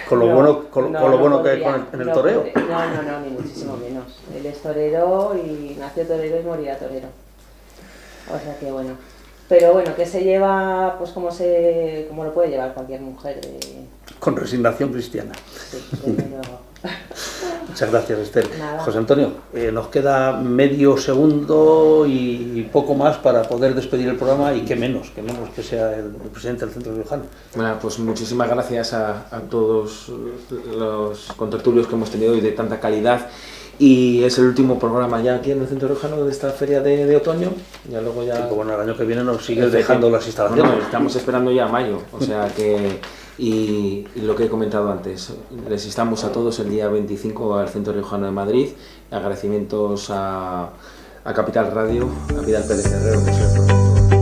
con lo bueno que hay en el toreo. No, ni muchísimo menos. Él es torero y nació torero y morirá torero. O sea que bueno. Pero bueno, que se lleva, pues como lo puede llevar cualquier mujer. Con resignación cristiana. Sí, desde luego. Muchas gracias, Esther. Nada. José Antonio, nos queda medio segundo y poco más para poder despedir el programa, y qué menos que sea el presidente del Centro Riojano. Bueno, pues muchísimas gracias a todos los contertulios que hemos tenido hoy de tanta calidad. Y es el último programa ya aquí en el Centro Riojano de esta feria de otoño. Ya luego ya... Sí, bueno, el año que viene nos sigues dejando las instalaciones. No, estamos esperando ya a mayo, o sea que... Y lo que he comentado antes, les instamos a todos el día 25 al Centro Riojano de Madrid. Agradecimientos a Capital Radio, a Vidal Pérez Herrero, que es el productor.